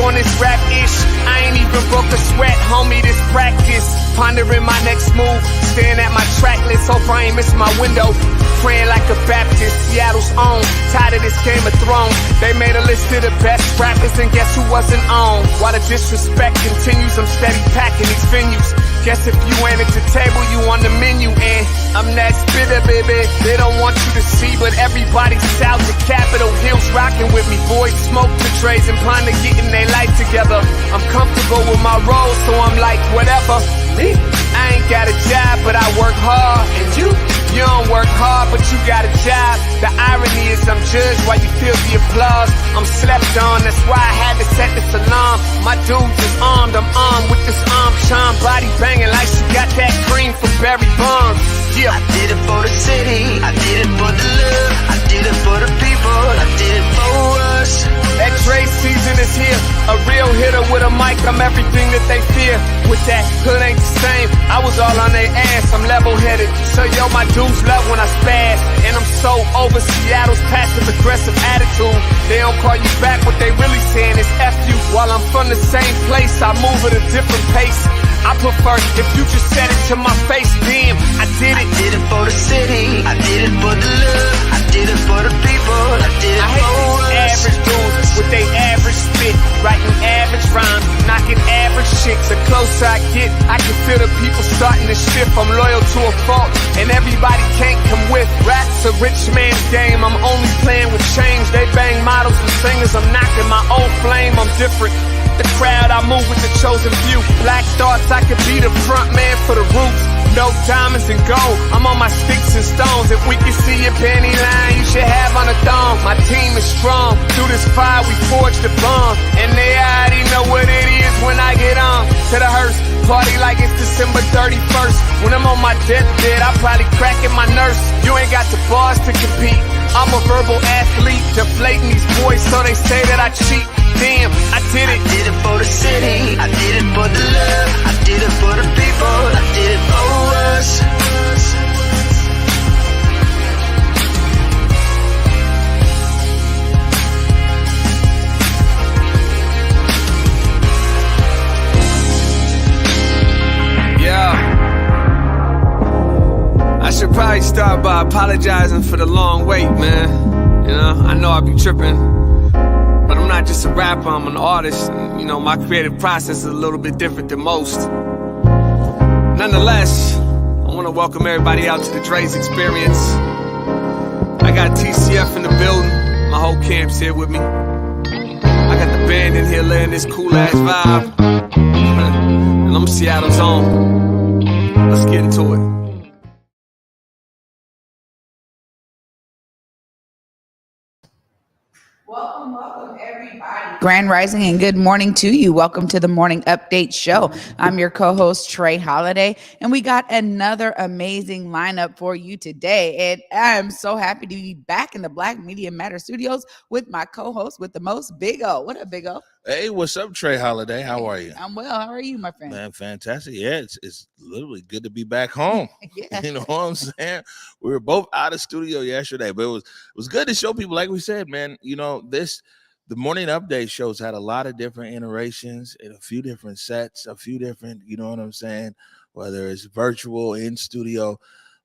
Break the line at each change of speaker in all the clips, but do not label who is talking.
on this rap-ish. I ain't even broke a sweat, homie, this practice. Pondering my next move, staring at my track list. Hope I ain't miss my window. Praying like a Baptist, Seattle's own. Tired of this Game of Thrones. They made a list of the best rappers, and guess who wasn't on? While the disrespect continues, I'm steady packing these venues. Guess if you ain't at the table, you on the menu. And I'm that spitter, baby. They don't want you to see, but everybody's south of Capitol Hill's rocking with me. Boys smoke the trays and plan to getting their life together. I'm comfortable with my role, so I'm like, whatever. Me, I ain't got a job, but I work hard. And you don't work hard, but you got a job. The irony is I'm judged while you feel the applause. I'm slept on, that's why I had to set this alarm. My dudes is armed, I'm armed with this arm charm. Body banging like she got that cream from Barry Bonds. Yeah.
I did it for the city, I did it for the love, I did it for the people, I did it for us.
That Dre season is here, a real hitter with a mic, I'm everything that they fear. With that hood ain't the same, I was all on their ass, I'm level-headed. So yo, my dudes love when I spaz, and I'm so over Seattle's passive-aggressive attitude. They don't call you back, what they really saying is F you. While I'm from the same place, I move at a different pace. I prefer if you just said it to my face, damn, I did it.
I did it for the city, I did it for the love, I did it for the people, I did it
I hate
for
these
us.
average dudes with they average spit, writing average rhymes, knocking average chicks. The closer I get, I can feel the people starting to shift. I'm loyal to a fault, and everybody can't come with. Rap's a rich man's game, I'm only playing with change. They bang models and singers, I'm knocking my old flame, I'm different. The crowd, I move with the chosen few. Black thoughts, I could be the front man for the roots. No diamonds and gold, I'm on my sticks and stones. If we can see your panty line, you should have on a thong. My team is strong, through this fire we forged a bond. And they already know what it is when I get on to the hearse. Party like it's December 31st. When I'm on my deathbed, I probably cracking my nurse. You ain't got the bars to compete. I'm a verbal athlete, deflating these boys so they say that I cheat. Damn, I did it.
I did it for the city, I did it for the love, I did it for the people, I did it for us.
Yeah. I should probably start by apologizing for the long wait, man. You know, I know I be tripping. But I'm not just a rapper, I'm an artist. And, you know, my creative process is a little bit different than most. Nonetheless, I want to welcome everybody out to the Dre's Experience. I got TCF in the building. My whole camp's here with me. I got the band in here laying this cool-ass vibe. And I'm Seattle's own. Let's get into it.
Welcome, everybody. Grand Rising and good morning to you. Welcome to the Morning Update Show. I'm your co-host, Trey Holiday, and we got another amazing lineup for you today. And I'm so happy to be back in the Black Media Matter studios with my co-host with the most, Big O. What up, Big O?
Hey, what's up, Trey Holiday? How are you?
I'm well. How are you, my friend?
Man, fantastic. Yeah, it's literally good to be back home.
Yeah.
You know what I'm saying? We were both out of studio yesterday, but it was good to show people, like we said, man, you know, the morning update shows had a lot of different iterations and a few different sets, a few different, you know what I'm saying, whether it's virtual, in studio.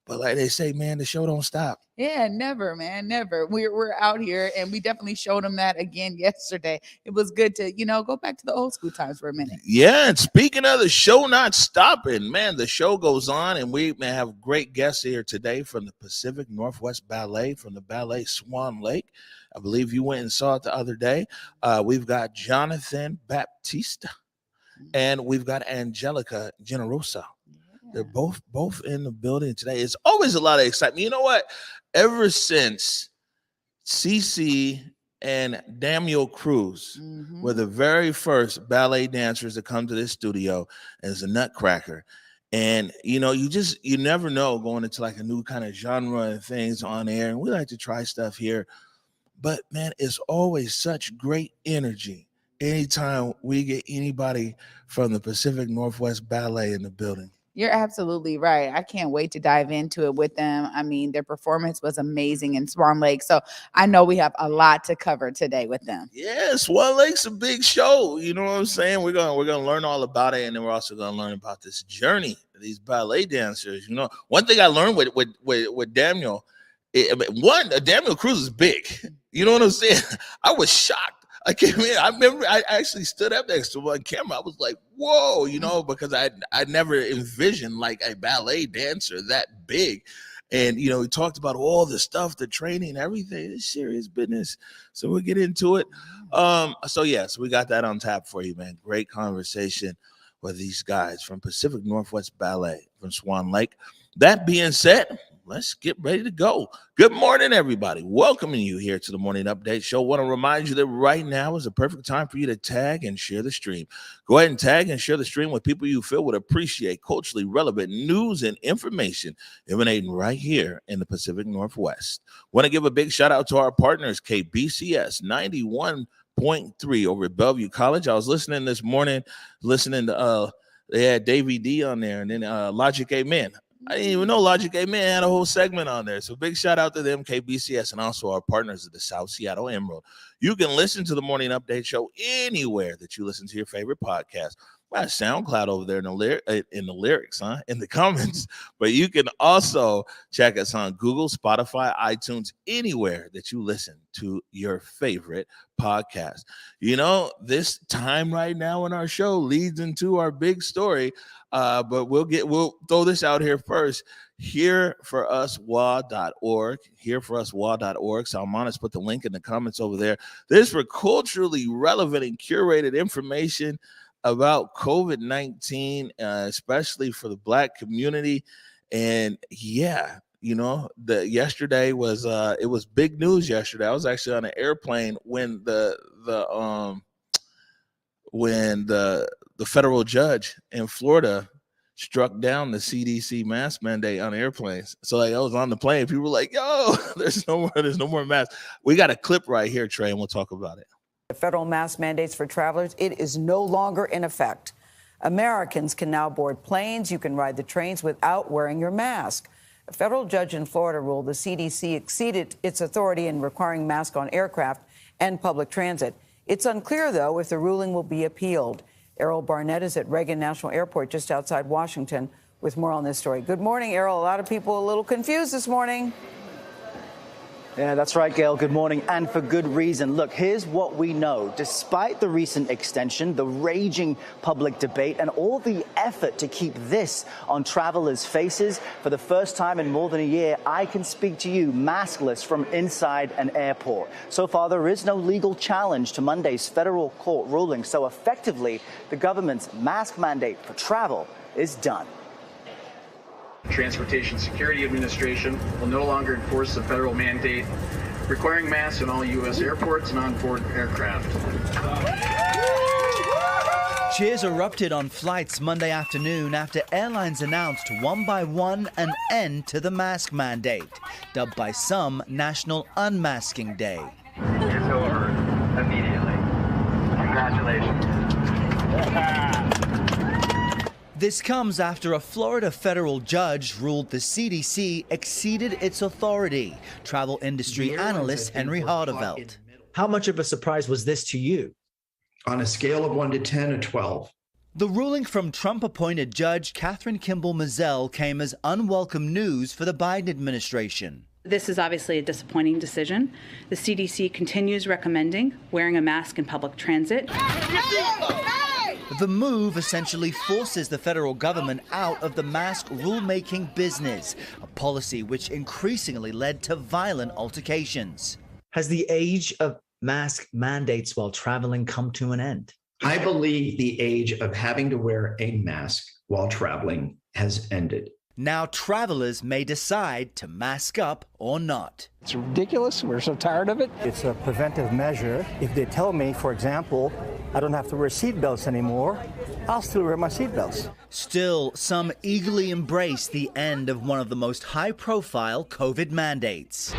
But like they say, man, the show don't stop.
Yeah, never, man, never. We're out here, and we definitely showed them that again yesterday. It was good to, go back to the old school times for a minute.
Yeah, and speaking of the show not stopping, man, the show goes on, and we may have great guests here today from the Pacific Northwest Ballet, from the Ballet Swan Lake. I believe you went and saw it the other day. We've got Jonathan Batista, and we've got Angelica Generosa. They're both in the building today. It's always a lot of excitement. You know what? Ever since CC and Daniel Cruz were the very first ballet dancers to come to this studio as a nutcracker. And, you never know going into like a new kind of genre and things on air. And we like to try stuff here. But, man, it's always such great energy anytime we get anybody from the Pacific Northwest Ballet in the building.
You're absolutely right. I can't wait to dive into it with them. I mean, their performance was amazing in Swan Lake. So I know we have a lot to cover today with them.
Yeah, Swan Lake's a big show. You know what I'm saying? We're gonna learn all about it, and then we're also gonna learn about this journey of these ballet dancers. You know, one thing I learned with Daniel, Daniel Cruz is big. You know what I'm saying? I was shocked. I came in. I remember I actually stood up next to him on camera. I was like, "Whoa!" You know, because I never envisioned like a ballet dancer that big. And you know, he talked about all the stuff, the training, everything. It's serious business. So we'll get into it. So we got that on tap for you, man. Great conversation with these guys from Pacific Northwest Ballet from Swan Lake. That being said, let's get ready to go. Good morning, everybody. Welcoming you here to the Morning Update Show. Want to remind you that right now is the perfect time for you to tag and share the stream. Go ahead and tag and share the stream with people you feel would appreciate culturally relevant news and information emanating right here in the Pacific Northwest. Want to give a big shout out to our partners, KBCS 91.3 over at Bellevue College. I was listening this morning, to they had Davey D on there, and then Logic Amen. I didn't even know Logic Amen had a whole segment on there. So big shout out to them, KBCS, and also our partners at the South Seattle Emerald. You can listen to the Morning Update Show anywhere that you listen to your favorite podcast. My SoundCloud over there in the lyrics, in the comments. But you can also check us on Google, Spotify, iTunes, anywhere that you listen to your favorite podcast. You know, this time right now in our show leads into our big story. But we'll throw this out here first. Hereforuswa.org. Hereforuswa.org. Salmanis put the link in the comments over there. This for culturally relevant and curated information about COVID-19, especially for the Black community. And yeah, you know, yesterday was it was big news yesterday. I was actually on an airplane when the federal judge in Florida struck down the CDC mask mandate on airplanes. So like I was on the plane, people were like, "Yo, there's no more masks." We got a clip right here, Trey, and we'll talk about it.
The federal mask mandates for travelers, it is no longer in effect. Americans can now board planes. You can ride the trains without wearing your mask. A federal judge in Florida ruled the CDC exceeded its authority in requiring masks on aircraft and public transit. It's unclear, though, if the ruling will be appealed. Errol Barnett is at Reagan National Airport just outside Washington with more on this story. Good morning, Errol. A lot of people a little confused this morning.
Yeah, that's right, Gail. Good morning, and for good reason. Look, here's what we know. Despite the recent extension, the raging public debate, and all the effort to keep this on travelers' faces, for the first time in more than a year, I can speak to you maskless from inside an airport. So far, there is no legal challenge to Monday's federal court ruling, so effectively, the government's mask mandate for travel is done.
Transportation Security Administration will no longer enforce the federal mandate requiring masks in all U.S. airports and on-board aircraft.
Cheers erupted on flights Monday afternoon after airlines announced one by one an end to the mask mandate, dubbed by some National Unmasking Day.
It's over immediately. Congratulations.
This comes after a Florida federal judge ruled the CDC exceeded its authority. Travel industry analyst Henry Hardevelt.
How much of a surprise was this to you?
On a scale of 1 to 10, a 12.
The ruling from Trump-appointed Judge Catherine Kimball Mizell came as unwelcome news for the Biden administration.
This is obviously a disappointing decision. The CDC continues recommending wearing a mask in public transit.
The move essentially forces the federal government out of the mask rulemaking business, a policy which increasingly led to violent altercations.
Has the age of mask mandates while traveling come to an end?
I believe the age of having to wear a mask while traveling has ended.
Now travelers may decide to mask up or not.
It's ridiculous. We're so tired of it.
It's a preventive measure. If they tell me, for example, I don't have to wear seatbelts anymore, I'll still wear my seatbelts.
Still, some eagerly embrace the end of one of the most high-profile COVID mandates.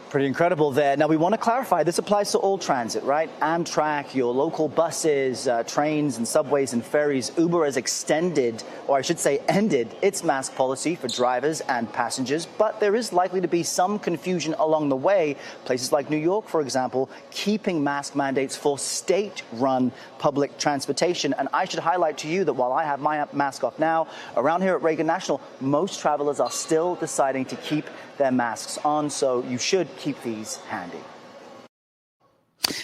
Pretty incredible there. Now, we want to clarify, this applies to all transit, right? Amtrak, your local buses, trains and subways and ferries. Uber has extended, or I should say ended, its mask policy for drivers and passengers. But there is likely to be some confusion along the way. Places like New York, for example, keeping mask mandates for state-run public transportation. And I should highlight to you that while I have my mask off now, around here at Reagan National, most travelers are still deciding to keep their masks on, so you should keep these handy.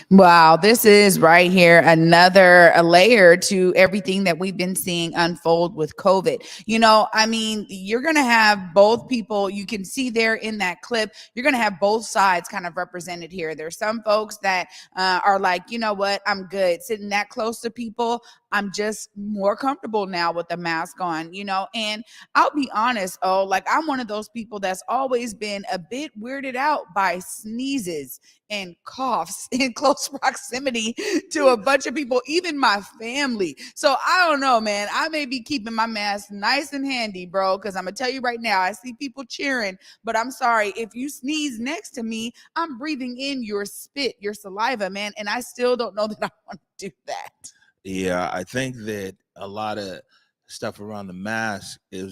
Wow, this is right here another layer to everything that we've been seeing unfold with COVID. You know, I mean, you're going to have both people. You can see there in that clip, you're going to have both sides kind of represented here. There's some folks that are like, you know what, I'm good sitting that close to people. I'm just more comfortable now with the mask on, you know, and I'll be honest, like I'm one of those people that's always been a bit weirded out by sneezes and coughs in close proximity to a bunch of people, even my family. So I don't know, man. I may be keeping my mask nice and handy, bro, because I'm going to tell you right now, I see people cheering, but I'm sorry. If you sneeze next to me, I'm breathing in your spit, your saliva, man, and I still don't know that I want to do that.
Yeah, I think that a lot of stuff around the mask it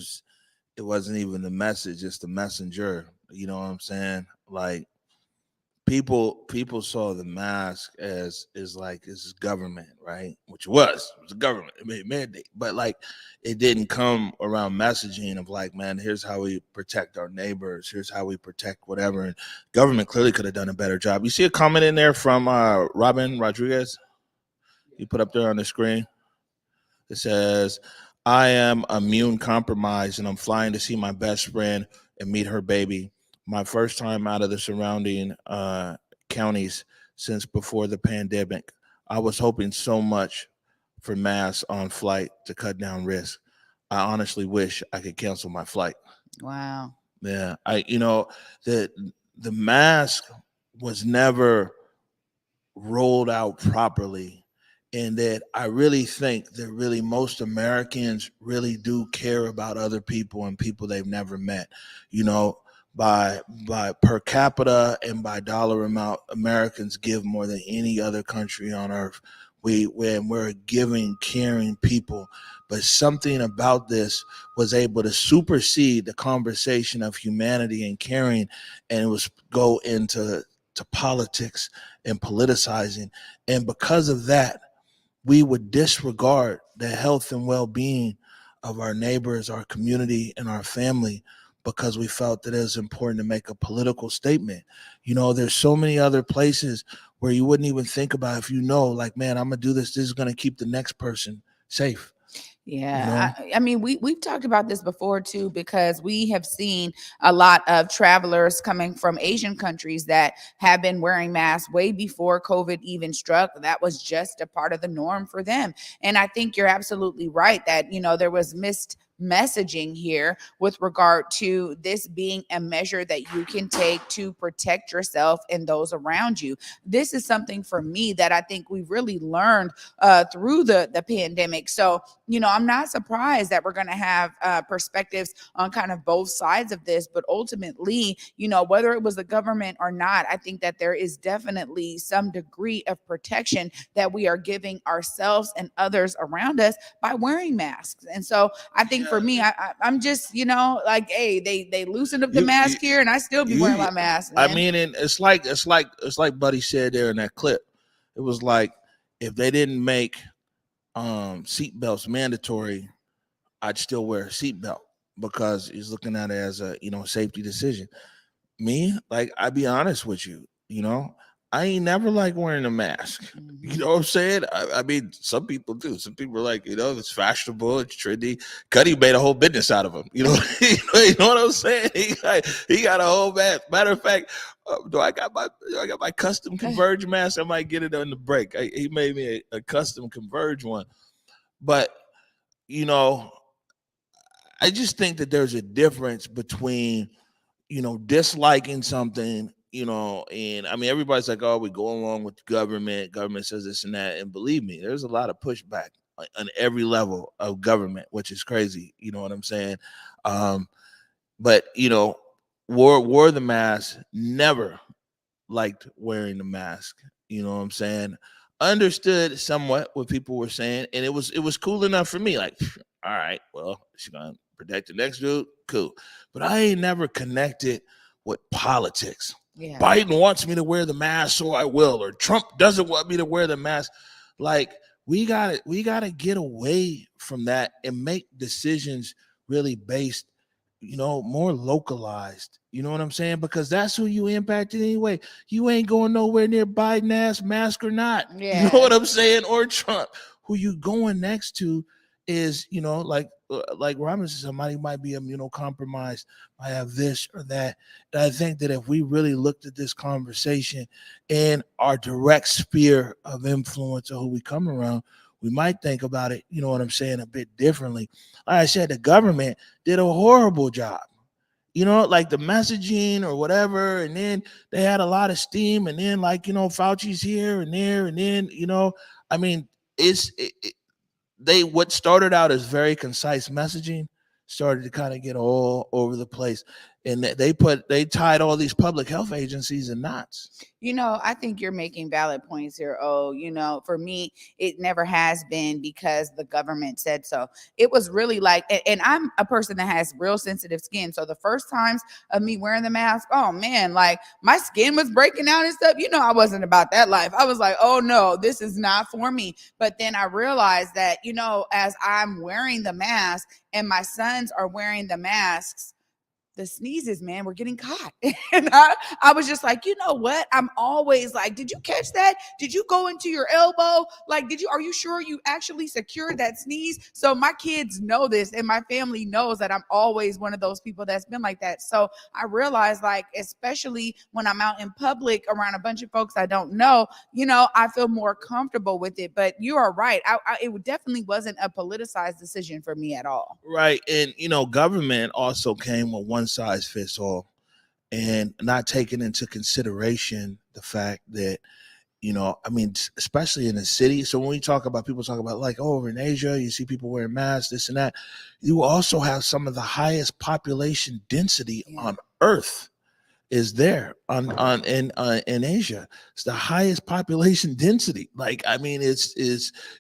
wasn't even the message, it's the messenger. You know what I'm saying? Like people saw the mask as like this is government, right? Which it was a government mandate, but like it didn't come around messaging of like, man, here's how we protect our neighbors, here's how we protect whatever. And government clearly could have done a better job. You see a comment in there from Robin Rodriguez. You put up there on the screen. It says, I am immune compromised and I'm flying to see my best friend and meet her baby. My first time out of the surrounding counties since before the pandemic. I was hoping so much for masks on flight to cut down risk. I honestly wish I could cancel my flight.
Wow.
Yeah. The mask was never rolled out properly. And that I really think that really most Americans really do care about other people and people they've never met. You know, by per capita and by dollar amount, Americans give more than any other country on earth. We're a giving, caring people, but something about this was able to supersede the conversation of humanity and caring, and it was go into politics and politicizing, and because of that, we would disregard the health and well-being of our neighbors, our community, and our family because we felt that it was important to make a political statement. You know, there's so many other places where you wouldn't even think about if you know, like, man, I'm going to do this. This is going to keep the next person safe.
Yeah, I mean, we've talked about this before too, because we have seen a lot of travelers coming from Asian countries that have been wearing masks way before COVID even struck. That was just a part of the norm for them. And I think you're absolutely right that, you know, there was missed messaging here with regard to this being a measure that you can take to protect yourself and those around you. This is something for me that I think we really learned through the pandemic. So, you know, I'm not surprised that we're going to have perspectives on kind of both sides of this, but ultimately, you know, whether it was the government or not, I think that there is definitely some degree of protection that we are giving ourselves and others around us by wearing masks. And so I think for me, I'm just, you know, like, hey, they loosened up the mask here and I still be wearing my mask, man.
I mean, and it's like Buddy said there in that clip. It was like, if they didn't make seatbelts mandatory, I'd still wear a seatbelt because he's looking at it as a, you know, safety decision. Me, like, I'd be honest with you, you know, I ain't never like wearing a mask. You know what I'm saying? I mean, some people do. Some people are like, you know, it's fashionable, it's trendy. Cuddy made a whole business out of them. You know, you know what I'm saying? He got a whole matter of fact. Do I got my custom Converge mask? I might get it on the break. He made me a custom Converge one, but you know, I just think that there's a difference between, you know, disliking something, you know, and I mean, everybody's like, oh, we go along with the government. Government says this and that. And believe me, there's a lot of pushback on every level of government, which is crazy. You know what I'm saying? But, you know, wore the mask, never liked wearing the mask. You know what I'm saying? Understood somewhat what people were saying, and it was cool enough for me. Like, all right, well, she's gonna protect the next dude, cool. But I ain't never connected with politics.
Yeah.
Biden wants me to wear the mask, so I will, or Trump doesn't want me to wear the mask. Like, we gotta get away from that and make decisions really based, more localized. You know what I'm saying? Because that's who you impacted anyway. You ain't going nowhere near Biden ass, mask or not. You know
Yeah.
what I'm saying? Or Trump. Who you going next to is, like Robin said, somebody might be immunocompromised, might have this or that. And I think that if we really looked at this conversation in our direct sphere of influence or who we come around, we might think about it, you know what I'm saying, a bit differently. Like I said, the government did a horrible job, like the messaging or whatever. And then they had a lot of steam. And then, Fauci's here and there. And then, I mean, what started out as very concise messaging started to kind of get all over the place. And they tied all these public health agencies in knots.
I think you're making valid points here. Oh, for me, it never has been because the government said so. It was really like, and I'm a person that has real sensitive skin. So the first times of me wearing the mask, oh man, like my skin was breaking out and stuff. I wasn't about that life. I was like, oh no, this is not for me. But then I realized that, as I'm wearing the mask and my sons are wearing the masks, the sneezes, man, were getting caught. And I was just like, you know what? I'm always like, did you catch that? Did you go into your elbow? Like, are you sure you actually secured that sneeze? So my kids know this and my family knows that I'm always one of those people that's been like that. So I realized, like, especially when I'm out in public around a bunch of folks I don't know, I feel more comfortable with it. But you are right. It definitely wasn't a politicized decision for me at all.
Right. And, government also came with one size fits all and not taking into consideration the fact that, especially in the city. So when people talk about like, over in Asia, you see people wearing masks, this and that. You also have some of the highest population density on earth is there in Asia. It's the highest population density. Like, I mean,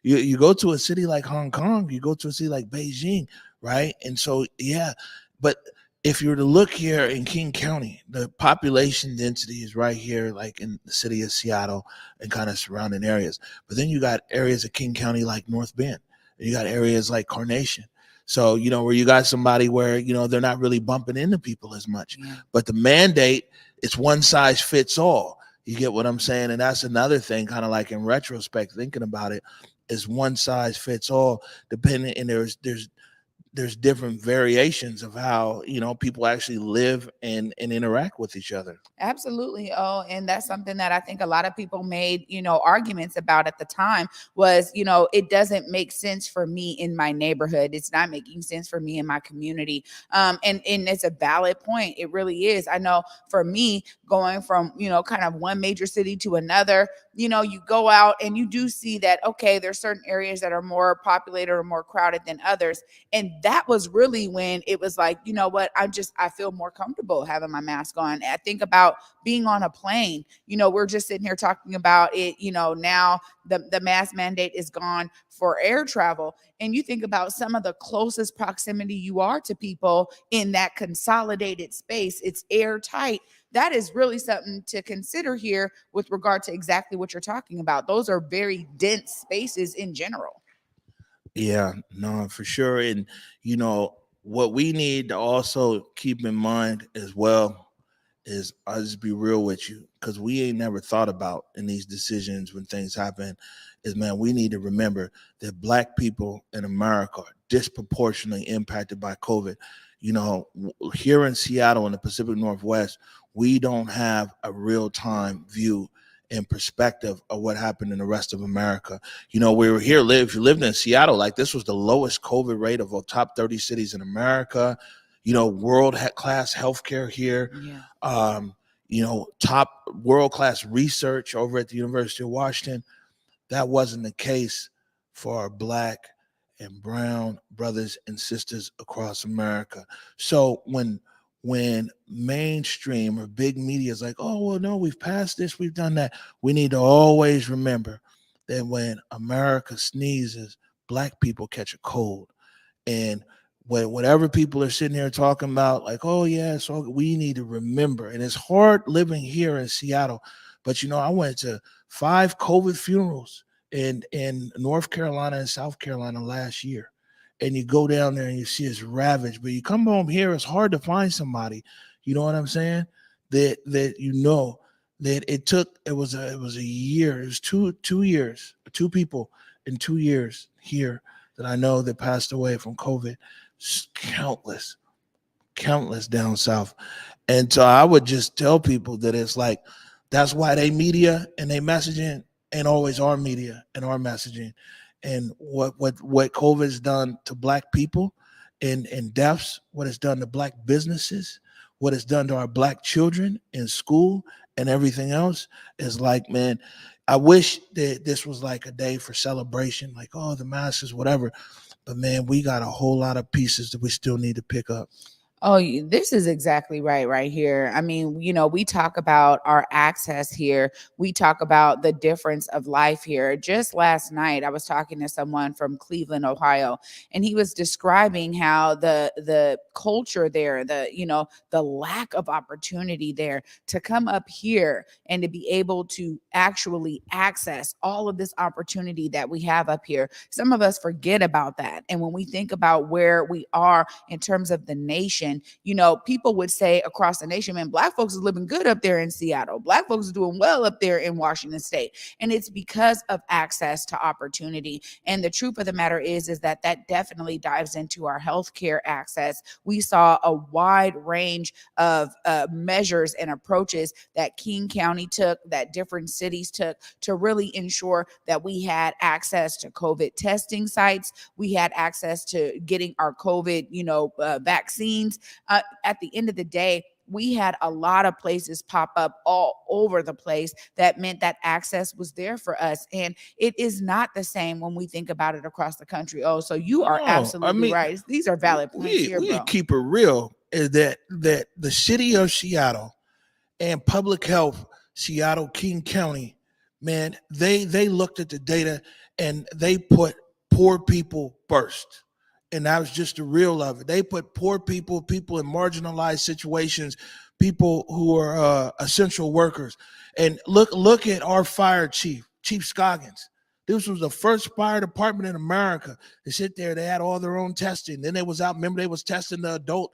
you go to a city like Hong Kong, you go to a city like Beijing, right? And so, yeah, but if you were to look here in King County, the population density is right here, like in the city of Seattle and kind of surrounding areas. But then you got areas of King County like North Bend, and you got areas like Carnation. So, where you got somebody where, they're not really bumping into people as much. Yeah. But the mandate, it's one size fits all. You get what I'm saying? And that's another thing, kind of like in retrospect, thinking about it, is one size fits all, depending, and there's different variations of how, people actually live and interact with each other.
Absolutely. Oh, and that's something that I think a lot of people made, arguments about at the time was, it doesn't make sense for me in my neighborhood. It's not making sense for me in my community. And it's a valid point. It really is. I know for me, going from, kind of one major city to another, you go out and you do see that, okay, there's certain areas that are more populated or more crowded than others. And that was really when it was like, you know what, I feel more comfortable having my mask on. And I think about being on a plane, we're just sitting here talking about it, now the mask mandate is gone for air travel. And you think about some of the closest proximity you are to people in that consolidated space, it's airtight. That is really something to consider here with regard to exactly what you're talking about. Those are very dense spaces in general.
Yeah, no, for sure. And, what we need to also keep in mind as well is, I'll just be real with you, because we ain't never thought about in these decisions when things happen, is, man, we need to remember that Black people in America are disproportionately impacted by COVID. Here in Seattle in the Pacific Northwest, we don't have a real-time view and perspective of what happened in the rest of America. We were here, if you lived in Seattle, like, this was the lowest COVID rate of the top 30 cities in America. World-class healthcare here. Yeah. Top world-class research over at the University of Washington. That wasn't the case for our Black and brown brothers and sisters across America. So when when mainstream or big media is like, oh, well, no, we've passed this, we've done that. We need to always remember that when America sneezes, Black people catch a cold. And whatever people are sitting here talking about, like, oh, yeah, so we need to remember. And it's hard living here in Seattle. But, I went to 5 COVID funerals in North Carolina and South Carolina last year. And you go down there and you see it's ravaged. But you come home here, it's hard to find somebody, you know what I'm saying? That that it was a year, it was two years, 2 people in 2 years here that I know that passed away from COVID. Countless down south. And so I would just tell people that it's like, that's why they media and they messaging ain't always our media and our messaging. And what COVID has done to Black people in deaths, what it's done to Black businesses, what it's done to our Black children in school and everything else is like, man, I wish that this was like a day for celebration, like, oh, the masses, whatever. But man, we got a whole lot of pieces that we still need to pick up.
Oh, this is exactly right here. I mean, we talk about our access here. We talk about the difference of life here. Just last night, I was talking to someone from Cleveland, Ohio, and he was describing how the culture there, the lack of opportunity there to come up here and to be able to actually access all of this opportunity that we have up here. Some of us forget about that. And when we think about where we are in terms of the nation, people would say across the nation, man, Black folks is living good up there in Seattle. Black folks is doing well up there in Washington State. And it's because of access to opportunity. And the truth of the matter is that definitely dives into our healthcare access. We saw a wide range of measures and approaches that King County took, that different cities took to really ensure that we had access to COVID testing sites. We had access to getting our COVID, vaccines. At the end of the day, we had a lot of places pop up all over the place that meant that access was there for us. And it is not the same when we think about it across the country. Oh, so you are absolutely right. These are valid points here, bro.
We keep it real is that the city of Seattle and public health, Seattle, King County, man, they looked at the data and they put poor people first. And that was just the real of it. They put poor people in marginalized situations, people who are essential workers. And look at our fire chief, Chief Scoggins. This was the first fire department in America. They sit there, they had all their own testing. Then they was out, remember they was testing the adult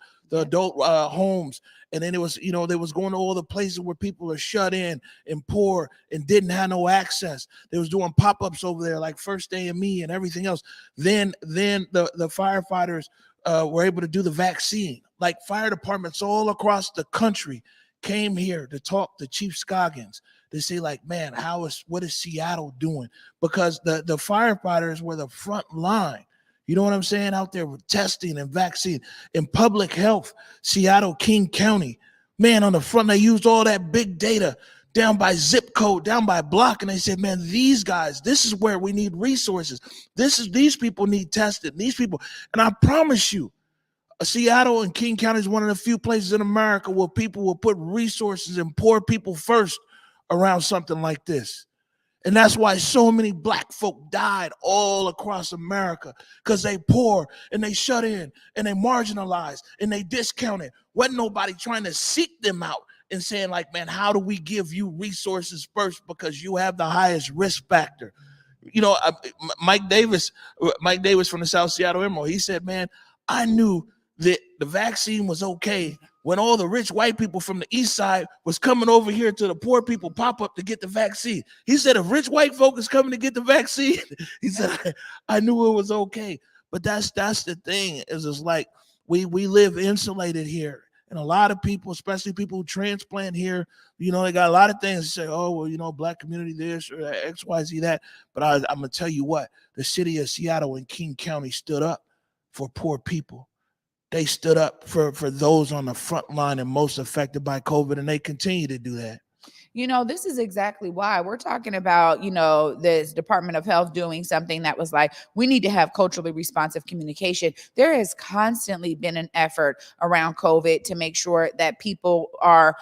homes. And then it was, they was going to all the places where people are shut in and poor and didn't have no access. They was doing pop-ups over there like First AME and everything else. Then the firefighters were able to do the vaccine. Like fire departments all across the country came here to talk to Chief Scoggins. They say like, man, what is Seattle doing? Because the firefighters were the front line. You know what I'm saying? Out there with testing and vaccine and public health, Seattle, King County, man, on the front, they used all that big data down by zip code, down by block. And they said, man, these guys, this is where we need resources. These people need tested, these people. And I promise you, Seattle and King County is one of the few places in America where people will put resources and poor people first around something like this. And that's why so many Black folk died all across America, because they poor and they shut in and they marginalized and they discounted. Wasn't nobody trying to seek them out and saying like, man, how do we give you resources first because you have the highest risk factor? Mike Davis from the South Seattle Emerald, he said, man, I knew that the vaccine was okay when all the rich white people from the east side was coming over here to the poor people pop-up to get the vaccine. He said, if rich white folk is coming to get the vaccine, he said, I knew it was okay. But that's the thing, is it's like we live insulated here. And a lot of people, especially people who transplant here, they got a lot of things to say, oh, well, Black community this or X, Y, Z, that. But I'm going to tell you what, the city of Seattle and King County stood up for poor people. They stood up for those on the front line and most affected by COVID, and they continue to do that.
This is exactly why we're talking about, this Department of Health doing something that was like, we need to have culturally responsive communication. There has constantly been an effort around COVID to make sure that people are,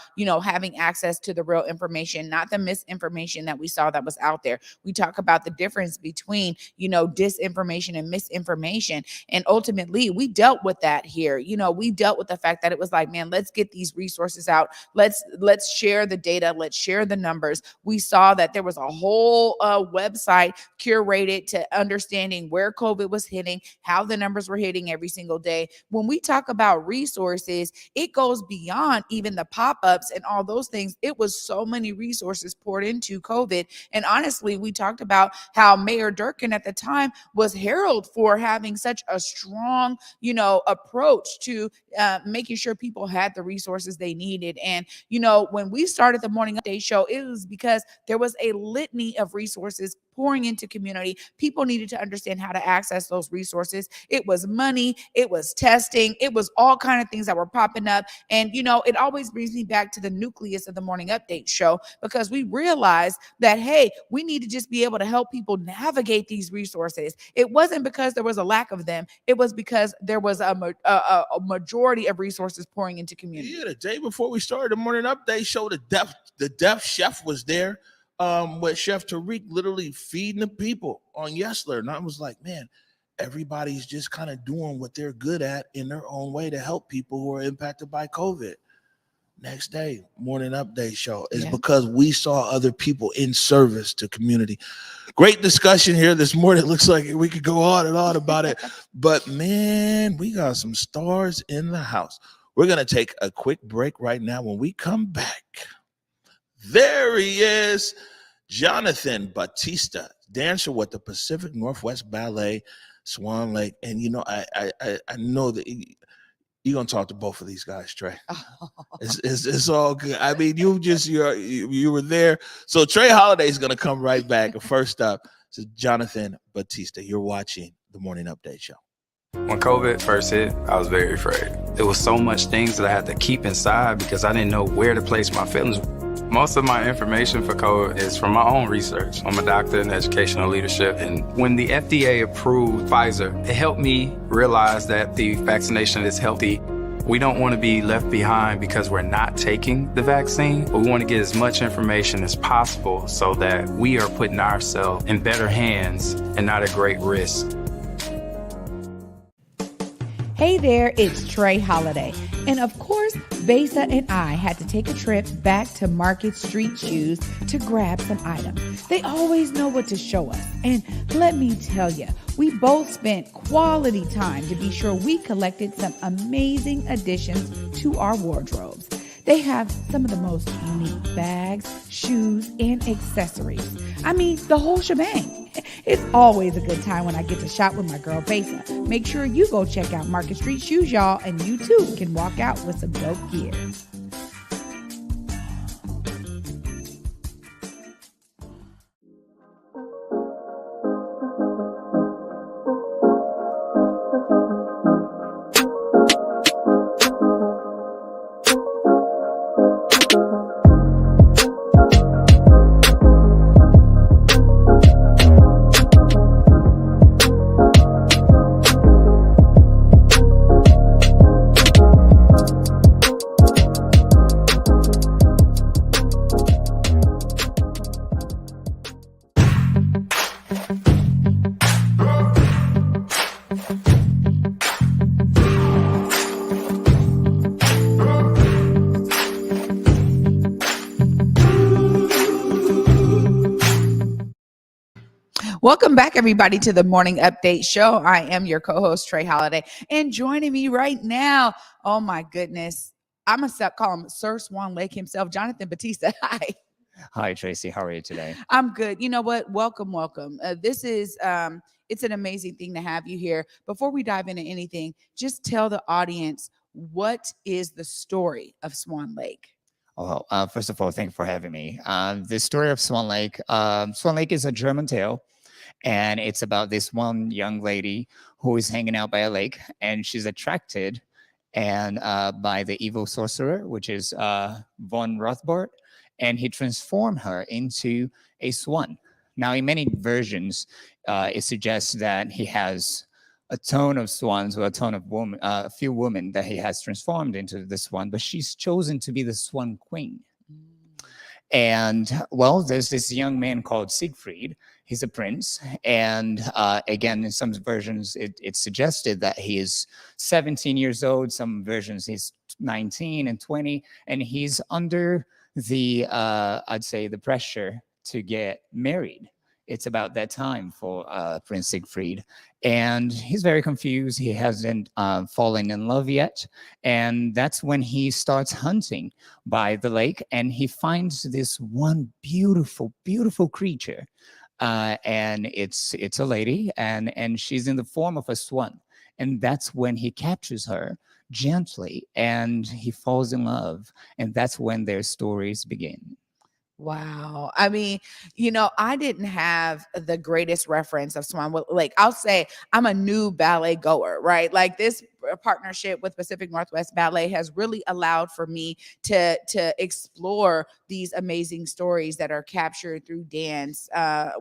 having access to the real information, not the misinformation that we saw that was out there. We talk about the difference between, disinformation and misinformation. And ultimately, we dealt with that here. We dealt with the fact that it was like, man, let's get these resources out. Let's share the data. Let's share the numbers. We saw that there was a whole website curated to understanding where COVID was hitting, how the numbers were hitting every single day. When we talk about resources, it goes beyond even the pop-ups and all those things. It was so many resources poured into COVID. And honestly, we talked about how Mayor Durkin at the time was heralded for having such a strong, approach to making sure people had the resources they needed. And, when we started the Morning Update show, it was because there was a litany of resources pouring into community. People needed to understand how to access those resources. It was money, it was testing, it was all kind of things that were popping up. And, it always brings me back to the nucleus of the Morning Update show, because we realized that, hey, we need to just be able to help people navigate these resources. It wasn't because there was a lack of them. It was because there was a majority of resources pouring into community.
Yeah, the day before we started the Morning Update show, the deaf chef was there, with Chef Tariq literally feeding the people on Yesler. And I was like, man, everybody's just kind of doing what they're good at in their own way to help people who are impacted by COVID. Next day, Morning Update show is because we saw other people in service to community. Great discussion here this morning. It looks like we could go on and on about it. But man, we got some stars in the house. We're going to take a quick break right now. When we come back, there he is, Jonathan Batista, dancer with the Pacific Northwest Ballet, Swan Lake. And, I know that you're going to talk to both of these guys, Trey. It's all good. I mean, you were there. So Trey Holiday is going to come right back. First up, this is Jonathan Batista. You're watching the Morning Update show.
When COVID first hit, I was very afraid. There was so much things that I had to keep inside because I didn't know where to place my feelings. Most of my information for COVID is from my own research. I'm a doctor in educational leadership, and when the FDA approved Pfizer, it helped me realize that the vaccination is healthy. We don't want to be left behind because we're not taking the vaccine, but we want to get as much information as possible so that we are putting ourselves in better hands and not at great risk.
Hey there, it's Trey Holiday. And of course, Besa and I had to take a trip back to Market Street Shoes to grab some items. They always know what to show us. And let me tell you, we both spent quality time to be sure we collected some amazing additions to our wardrobes. They have some of the most unique bags, shoes, and accessories. I mean, the whole shebang. It's always a good time when I get to shop with my girl Besa. Make sure you go check out Market Street Shoes, y'all, and you too can walk out with some dope gear. Welcome back, everybody, to the Morning Update show. I am your co-host, Trey Holiday, and joining me right now, oh my goodness, I'm going to call him Sir Swan Lake himself, Jonathan Batista. Hi.
Hi, Tracy. How are you today?
I'm good. You know what? Welcome. This is, it's an amazing thing to have you here. Before we dive into anything, just tell the audience, what is the story of Swan Lake?
Oh, well, first of all, thank you for having me. The story of Swan Lake is a German tale. And it's about this one young lady who is hanging out by a lake, and she's attracted by the evil sorcerer, which is von Rothbart. and he transformed her into a swan. Now, in many versions, it suggests that he has a ton of swans or a ton of women, a few women that he has transformed into the swan, but she's chosen to be the swan queen. And well, there's this young man called Siegfried. He's a prince. And again, in some versions, it's suggested that he is 17 years old. Some versions he's 19 and 20. And he's under the, I'd say, the pressure to get married. It's about that time for Prince Siegfried. And he's very confused. He hasn't fallen in love yet. And that's when he starts hunting by the lake, and he finds this one beautiful, beautiful creature. And it's a lady, and she's in the form of a swan. And that's when he captures her gently, and he falls in love. And that's when their stories begin.
Wow. I mean, I didn't have the greatest reference of Swan Lake. I'll say I'm a new ballet goer, right? Like this partnership with Pacific Northwest Ballet has really allowed for me to explore these amazing stories that are captured through dance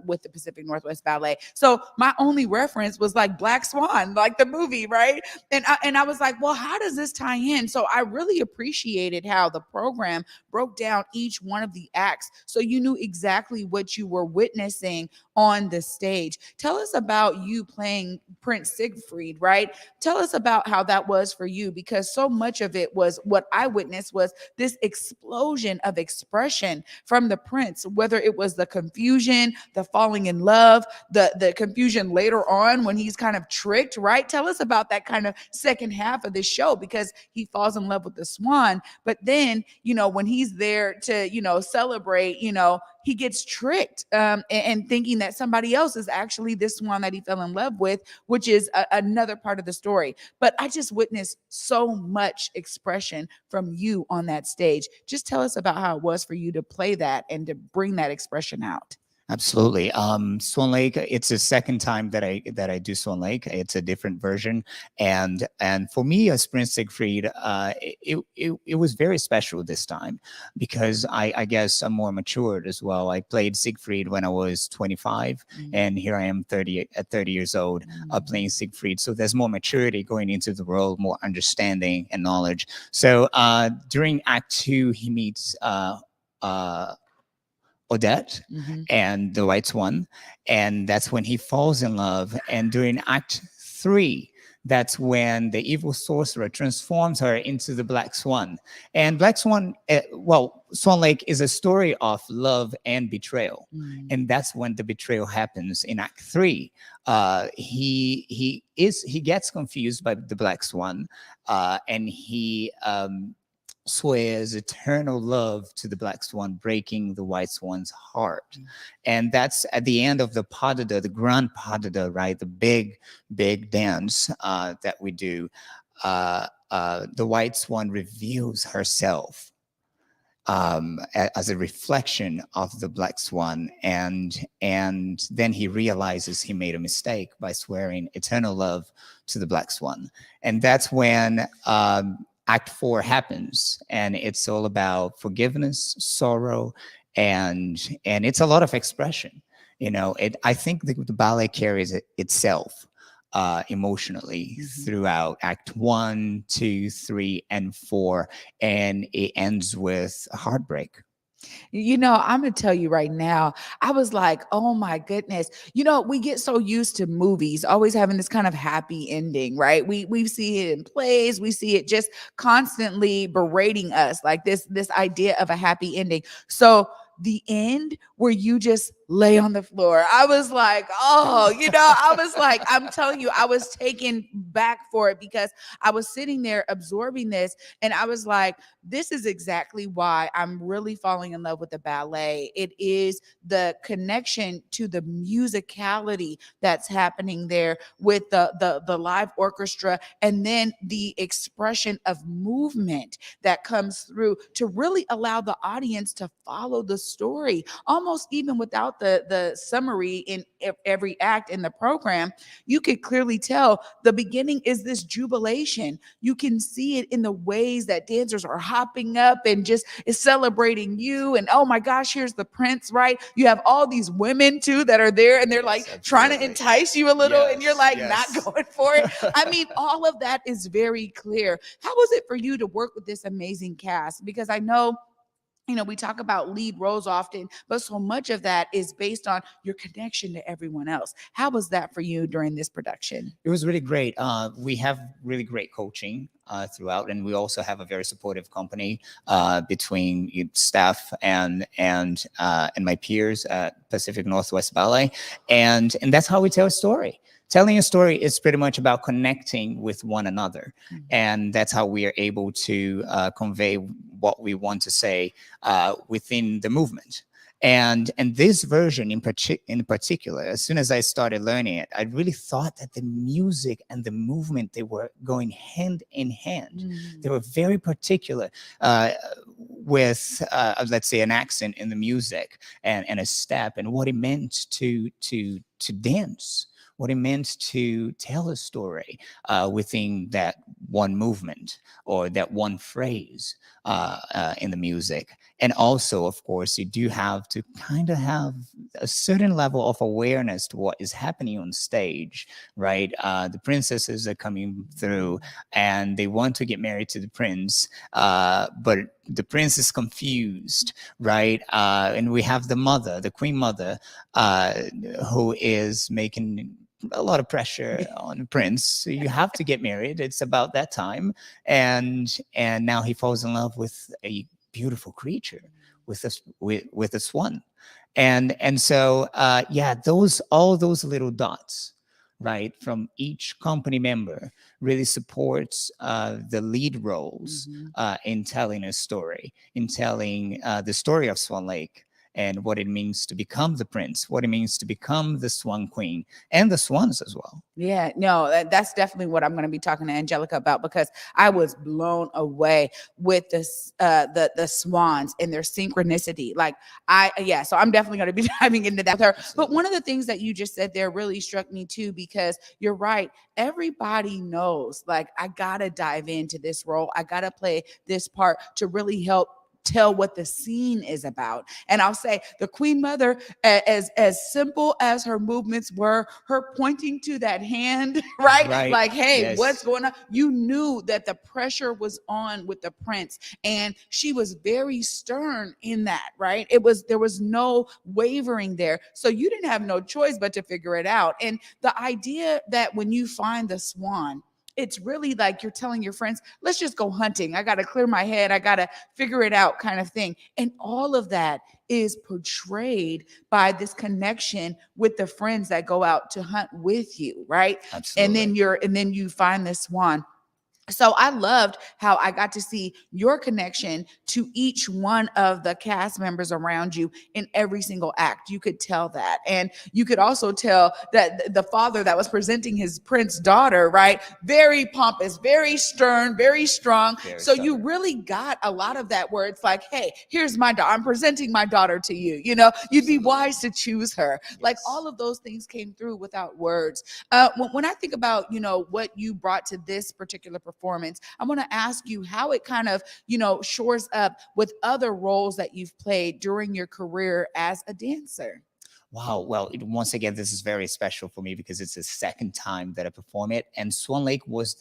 with the Pacific Northwest Ballet. So my only reference was like Black Swan, like the movie, right? And I was like, well, how does this tie in? So I really appreciated how the program broke down each one of the acts, so you knew exactly what you were witnessing on the stage. Tell us about you playing Prince Siegfried, right? Tell us about how that was for you, because so much of it was what I witnessed was this explosion of expression from the prince, whether it was the confusion, the falling in love, the confusion later on when he's kind of tricked, right? Tell us about that kind of second half of the show, because he falls in love with the swan, but then, when he's there to, celebrate, he gets tricked and thinking that somebody else is actually this one that he fell in love with, which is another part of the story. But I just witnessed so much expression from you on that stage. Just tell us about how it was for you to play that and to bring that expression out.
Absolutely. Swan Lake, it's the second time that I do Swan Lake. It's a different version. And for me as Prince Siegfried, it was very special this time, because I guess I'm more matured as well. I played Siegfried when I was 25, and here I am 30 years old playing Siegfried. So there's more maturity going into the role, more understanding and knowledge. So during Act 2, he meets Odette and the White Swan, and that's when he falls in love. And during Act 3, that's when the evil sorcerer transforms her into the Black Swan. And Black Swan, Swan Lake is a story of love and betrayal, and that's when the betrayal happens in Act 3. He gets confused by the Black Swan, and he swears eternal love to the Black Swan, breaking the White Swan's heart. And that's at the end of the pas de deux, the grand pas de deux, right? The big dance that we do. The White Swan reveals herself as a reflection of the Black Swan, and then he realizes he made a mistake by swearing eternal love to the Black Swan. And that's when Act 4 happens, and it's all about forgiveness, sorrow, and it's a lot of expression. I think the ballet carries itself emotionally throughout Act 1, 2, 3, and 4, and it ends with a heartbreak.
I'm going to tell you right now, I was like, oh my goodness. We get so used to movies always having this kind of happy ending, right? We see it in plays. We see it just constantly berating us, like this idea of a happy ending. So the end where you just lay on the floor, I was like, oh, I was like, I'm telling you, I was taken back for it, because I was sitting there absorbing this, and I was like, this is exactly why I'm really falling in love with the ballet. It is the connection to the musicality that's happening there with the live orchestra, and then the expression of movement that comes through to really allow the audience to follow the story, almost even without throughout the summary in every act in the program, you could clearly tell the beginning is this jubilation. You can see it in the ways that dancers are hopping up and just is celebrating you. And oh my gosh, here's the prince, right? You have all these women too that are there, and they're like trying to entice you a little, and you're like not going for it. I mean, all of that is very clear. How was it for you to work with this amazing cast? Because I know, we talk about lead roles often, but so much of that is based on your connection to everyone else. How was that for you during this production?
It was really great. We have really great coaching throughout, and we also have a very supportive company between staff and my peers at Pacific Northwest Ballet, and that's how we tell a story. Telling a story is pretty much about connecting with one another. And that's how we are able to convey what we want to say within the movement. And this version in particular, as soon as I started learning it, I really thought that the music and the movement, they were going hand in hand. They were very particular with, let's say, an accent in the music and a step and what it meant to dance, what it meant to tell a story within that one movement or that one phrase in the music. And also, of course, you do have to kind of have a certain level of awareness to what is happening on stage, right? The princesses are coming through and they want to get married to the prince, but the prince is confused, right? And we have the mother, the queen mother, who is making a lot of pressure on the prince. So you have to get married. It's about that time. And now he falls in love with a beautiful creature, with a swan. And so all those little dots, right, from each company member really supports the lead roles in telling a story, in telling the story of Swan Lake and what it means to become the prince, what it means to become the swan queen, and the swans as well.
Yeah, no, that's definitely what I'm going to be talking to Angelica about, because I was blown away with this, the swans and their synchronicity. So I'm definitely going to be diving into that with her. But one of the things that you just said there really struck me too, because you're right. Everybody knows, like, I got to dive into this role. I got to play this part to really help tell what the scene is about. And I'll say the Queen Mother, as simple as her movements were, her pointing to that hand, right? Like, hey, what's going on? You knew that the pressure was on with the prince, and she was very stern in that, right? There was no wavering there. So you didn't have no choice but to figure it out. And the idea that when you find the swan, it's really like you're telling your friends, let's just go hunting. I got to clear my head. I got to figure it out, kind of thing. And all of that is portrayed by this connection with the friends that go out to hunt with you, right?
Absolutely.
And then you find this swan. So I loved how I got to see your connection to each one of the cast members around you in every single act. You could tell that. And you could also tell that the father that was presenting his prince daughter, right? Very pompous, very stern, very strong. You really got a lot of that where it's like, hey, here's my daughter. I'm presenting my daughter to you. You'd be wise to choose her. Like, all of those things came through without words. When I think about, what you brought to this particular performance, I want to ask you how it kind of, shores up with other roles that you've played during your career as a dancer.
Wow. Well, once again, this is very special for me because it's the second time that I perform it. And Swan Lake was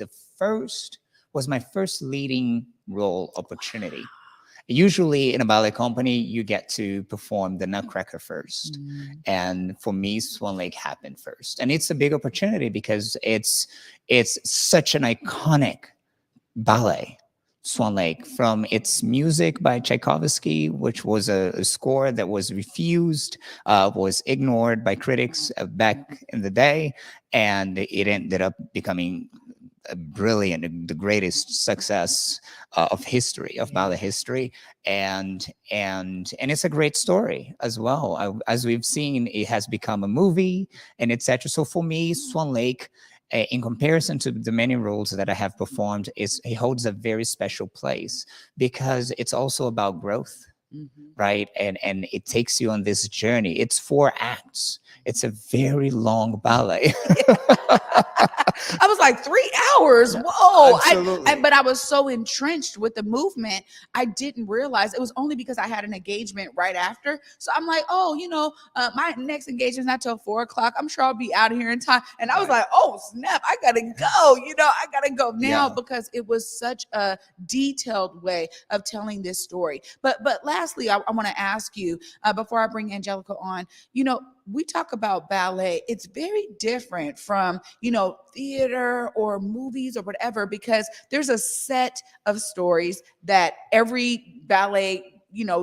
my first leading role opportunity. Usually in a ballet company, you get to perform the Nutcracker first. And for me, Swan Lake happened first. And it's a big opportunity because it's such an iconic ballet, Swan Lake, from its music by Tchaikovsky, which was a score that was refused, was ignored by critics back in the day, and it ended up becoming brilliant, the greatest success of history, of ballet history, and it's a great story as well. As we've seen, it has become a movie and etc. So for me, Swan Lake, in comparison to the many roles that I have performed, it holds a very special place because it's also about growth. right? And it takes you on this journey. It's 4 acts. It's a very long ballet.
I was like, 3 hours. Whoa.
Absolutely.
But I was so entrenched with the movement, I didn't realize it was only because I had an engagement right after. So I'm like, oh, my next engagement's not till 4:00. I'm sure I'll be out of here in time. And I was like, oh, snap, I got to go. I got to go now because it was such a detailed way of telling this story. But lastly, I want to ask you before I bring Angelica on, we talk about ballet. It's very different from, theater or movies or whatever, because there's a set of stories that every ballet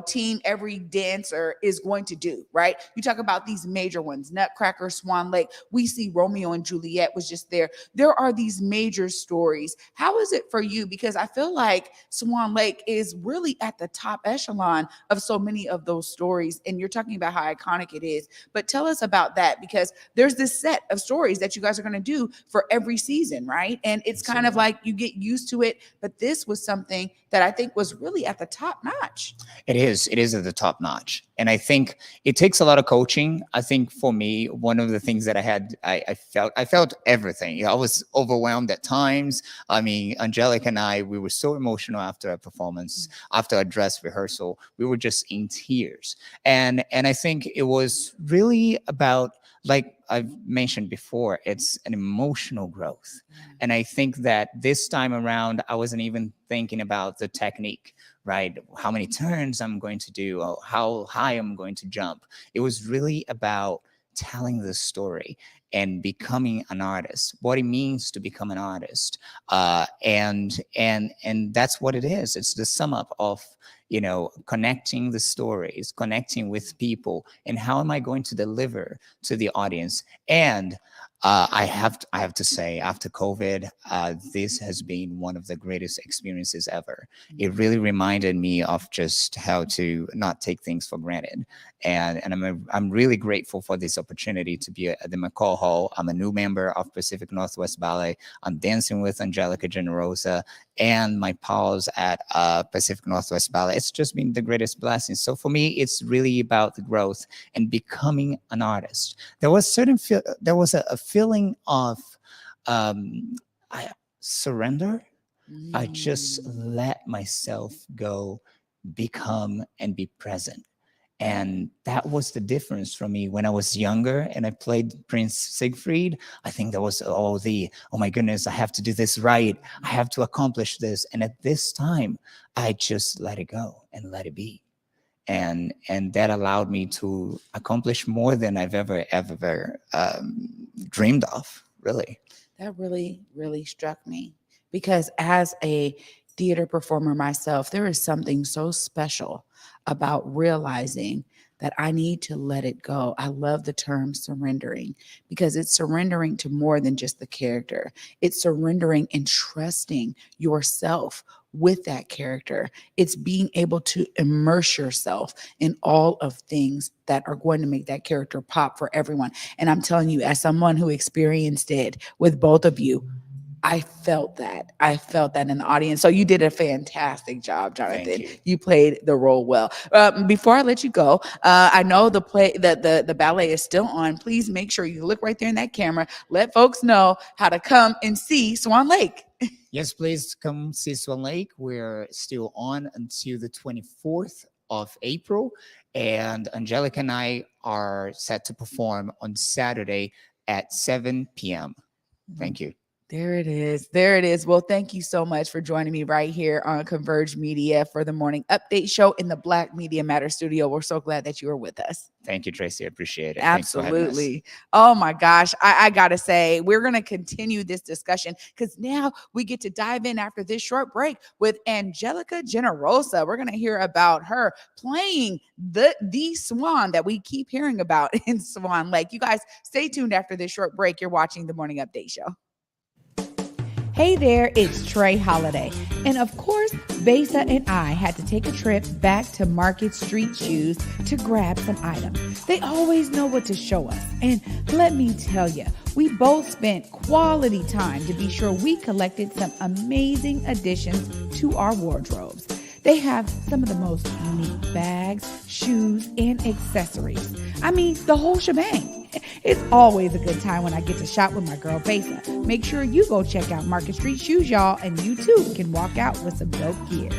team, every dancer is going to do, right? You talk about these major ones, Nutcracker, Swan Lake. We see Romeo and Juliet was just there. There are these major stories. How is it for you? Because I feel like Swan Lake is really at the top echelon of so many of those stories. And you're talking about how iconic it is. But tell us about that, because there's this set of stories that you guys are going to do for every season, right? And it's kind of like you get used to it. But this was something that I think was really at the top notch.
It is at the top notch. And I think it takes a lot of coaching. I think for me, one of the things that I felt everything. I was overwhelmed at times. I mean, Angelica and we were so emotional after a performance, after a dress rehearsal. We were just in tears. And I think it was really about, like I've mentioned before, it's an emotional growth. And I think that this time around, I wasn't even thinking about the technique, right? How many turns I'm going to do, or how high I'm going to jump. It was really about telling the story and becoming an artist, what it means to become an artist. And that's what it is. It's the sum up of, connecting the stories, connecting with people, and how am I going to deliver to the audience? And I have to say, after COVID, this has been one of the greatest experiences ever. It really reminded me of just how to not take things for granted. And I'm really grateful for this opportunity to be at the McCall Hall. I'm a new member of Pacific Northwest Ballet. I'm dancing with Angelica Generosa and my pals at Pacific Northwest Ballet. It's just been the greatest blessing. So for me, it's really about the growth and becoming an artist. There was a feeling of surrender. I just let myself go, become, and be present. And that was the difference for me when I was younger and I played Prince Siegfried. I think there was oh my goodness, I have to do this right. I have to accomplish this. And at this time, I just let it go and let it be. And that allowed me to accomplish more than I've ever dreamed of, really.
That really, really struck me, because as a theater performer myself, there is something so special about realizing that I need to let it go. I love the term surrendering, because it's surrendering to more than just the character. It's surrendering and trusting yourself with that character. It's being able to immerse yourself in all of things that are going to make that character pop for everyone. And I'm telling you, as someone who experienced it with both of you, I felt that in the audience. So you did a fantastic job, Jonathan. You played the role well. Before I let you go, I know the ballet is still on. Please make sure you look right there in that camera. Let folks know how to come and see Swan Lake.
Yes, please come see Swan Lake. We're still on until the 24th of April. And Angelica and I are set to perform on Saturday at 7 p.m. Thank you.
There it is. There it is. Well, thank you so much for joining me right here on Converge Media for the morning update show in the Black Media Matter studio. We're so glad that you were with us.
Thank you, Tracy. I appreciate it.
Absolutely. Oh my gosh. I got to say, we're going to continue this discussion, because now we get to dive in after this short break with Angelica Generosa. We're going to hear about her playing the swan that we keep hearing about in Swan Lake. You guys stay tuned after this short break. You're watching the Morning Update Show. Hey there, it's Trey Holiday. And of course, Besa and I had to take a trip back to Market Street Shoes to grab some items. They always know what to show us. And let me tell you, we both spent quality time to be sure we collected some amazing additions to our wardrobes. They have some of the most unique bags, shoes, and accessories. I mean, the whole shebang. It's always a good time when I get to shop with my girl Besa. Make sure you go check out Market Street Shoes, y'all, and you too can walk out with some dope gear.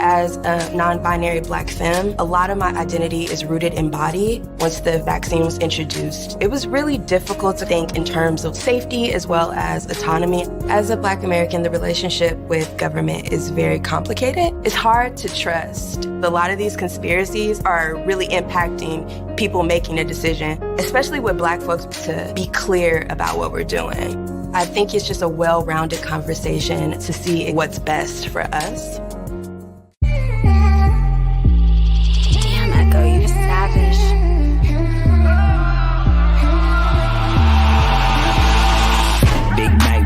As a non-binary Black femme, a lot of my identity is rooted in body. Once the vaccine was introduced, it was really difficult to think in terms of safety as well as autonomy. As a Black American, the relationship with government is very complicated. It's hard to trust. A lot of these conspiracies are really impacting people making a decision, especially with Black folks, to be clear about what we're doing. I think it's just a well-rounded conversation to see what's best for us.